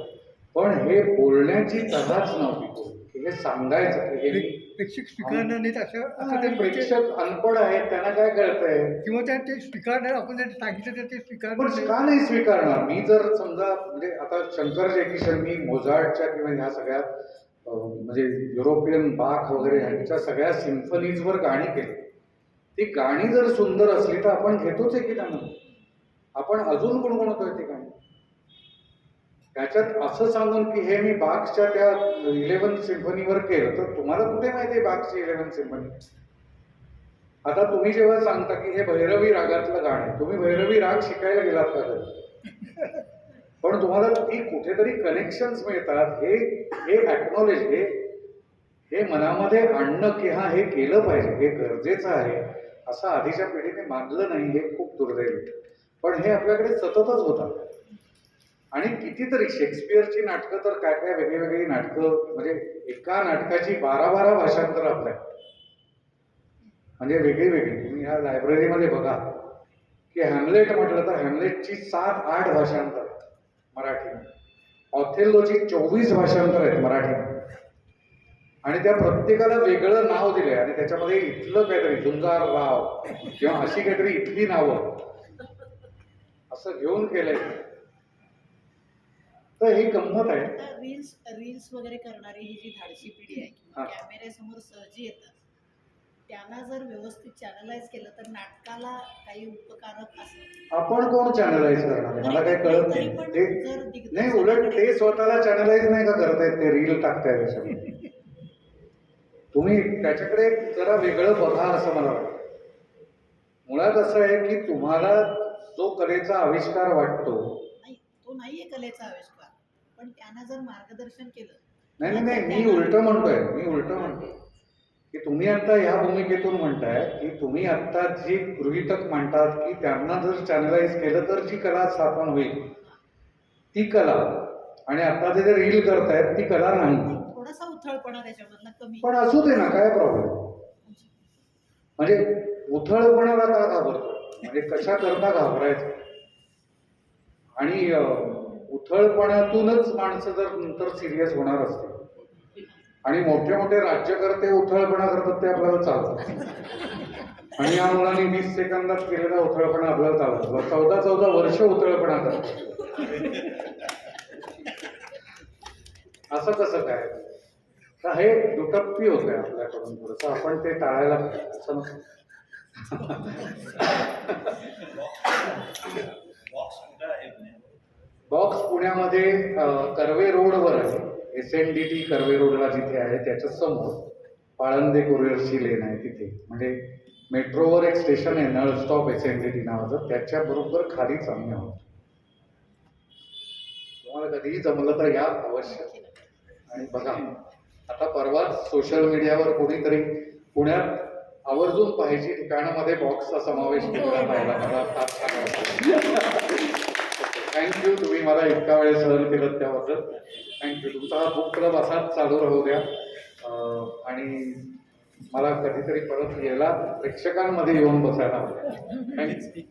पण हे बोलण्याची तऱ्हाच नव्हती, हे सांगायचं की हे प्रेक्षक स्वीकारणार नाहीत असं ते प्रेक्षक अनपढ आहेत, त्यांना काय कळतंय, किंवा ते स्वीकारणार, आपण जर सांगितलं तर ते स्वीकारणार पण नाही. का नाही स्वीकारणार? मी जर समजा म्हणजे आता शंकर जयकिशन, मी मोझार्टच्या किंवा ह्या सगळ्या म्हणजे युरोपियन बाख वगैरे ह्यांच्या सगळ्या सिम्फनीजवर गाणी केली. ती गाणी जर सुंदर असली तर आपण घेतोच आहे की त्यांना, आपण अजून गुणगुणतोय ती गाणी. त्याच्यात असं सांगून की हे मी बाखच्या त्या 11 सिम्फनीवर केलं, तर तुम्हाला कुठे माहिती आहे बाखची 11 सिम्फनी? आता तुम्ही जेव्हा सांगता की हे भैरवी रागातलं गाणं आहे, तुम्ही भैरवी राग शिकायला गेलात का? पण तुम्हाला ती कुठेतरी कनेक्शन्स मिळतात, हे ॲक्नॉलेज, हे मनामध्ये आणणं की हा हे केलं पाहिजे, हे गरजेचं आहे, असं आधीच्या पिढीने मानलं नाही, हे खूप दुर्दैवी. पण हे आपल्याकडे सततच होतं. आणि कितीतरी शेक्सपियरची नाटकं तर काय वेगळी नाटकं, म्हणजे एका नाटकाची 12 भाषांतर आपल्या, म्हणजे वेगळी. तुम्ही ह्या लायब्ररीमध्ये बघा की हॅमलेट म्हटलं तर हॅमलेटची 7-8 भाषांतर आहेत मराठीमध्ये, ऑथेल्लोची 24 भाषांतर आहेत मराठीमध्ये, आणि त्या प्रत्येकाला वेगळं नाव दिलंय आणि त्याच्यामध्ये इथलं काहीतरी झुंजारराव किंवा अशी काहीतरी इथली नावं असं घेऊन केलंय. तर ही गंमत आहे. आता रील्स वगैरे करणारी ही जी धाडसी पिढी आहे किंवा हा. कॅमेऱ्यासमोर सहजी येतात, त्यांना जर व्यवस्थित चॅनलाइज केलं तर नाटकाला काही उपकारक असेल. आपण कोण चॅनलाइज करणार आहे मला काही कळत तरी नाही. पण ते जर नाही, उलट ते स्वतःला चॅनलाइज नाही का करतायत, ते रील टाकताय त्याच्यामध्ये. तुम्ही त्याच्याकडे जरा वेगळं बघा असं मला वाटतं. मुळात असं आहे की तुम्हाला जो कलेचा आविष्कार वाटतो, नाही, तो नाहीये कलेचा आविष्कार, पण त्यांना जर मार्गदर्शन केलं. नाही, मी उलट म्हणतोय की तुम्ही आता ह्या भूमिकेतून म्हणताय की तुम्ही आता जी गृहीतक मांडतात की त्यांना जर चॅनलाइज केलं तर जी कला स्थापन होईल ती कला, आणि आता जे रील करतायत ती कला नाही. थोडासा उथळपणा त्याच्यामधला कमी. पण असू दे ना, काय प्रॉब्लेम. म्हणजे उथळपणाला का घाबरतो, म्हणजे कशा करता घाबरायचं. आणि उथळपणातूनच माणसं जर नंतर सिरियस होणार असते, आणि मोठे राज्यकर्ते उथळपणा करतात ते आपल्याला चालतं, आणि या मुलांनी 20 सेकंदात केलेला उथळपणा आपल्याला चालतो. 14 वर्ष उथळपणा करतात. असं कसं काय. तर हे दुटप्पी होत आहे आपल्याकडून थोडंसं, आपण ते टाळायला पाहिजे. बॉक्स पुण्यामध्ये कर्वे रोडवर आहे, SNDT कर्वे रोडला जिथे आहे त्याच्या समोर पाळंदे कुरिअरची लेन आहे तिथे. म्हणजे मेट्रोवर एक स्टेशन आहे नळ स्टॉप SNDT नावाचं, त्याच्या बरोबर खालीच आम्ही आहोत. तुम्हाला कधीही जमलं तर या अवश्य. आणि बघा, आता परवाच सोशल मीडियावर कोणीतरी पुण्यात आवर्जून पाहायची ठिकाणामध्ये बॉक्सचा समावेश केलेला पाहिला, मला फार छान वाटलं. थँक्यू, तुम्ही मला इतका वेळ सहन केलं त्याबद्दल थँक्यू. तुमचा हा बुक क्लब असाच चालू राहू द्या, आणि मला कधीतरी परत यायला प्रेक्षकांमध्ये येऊन बसायला हवं. थँक्यू.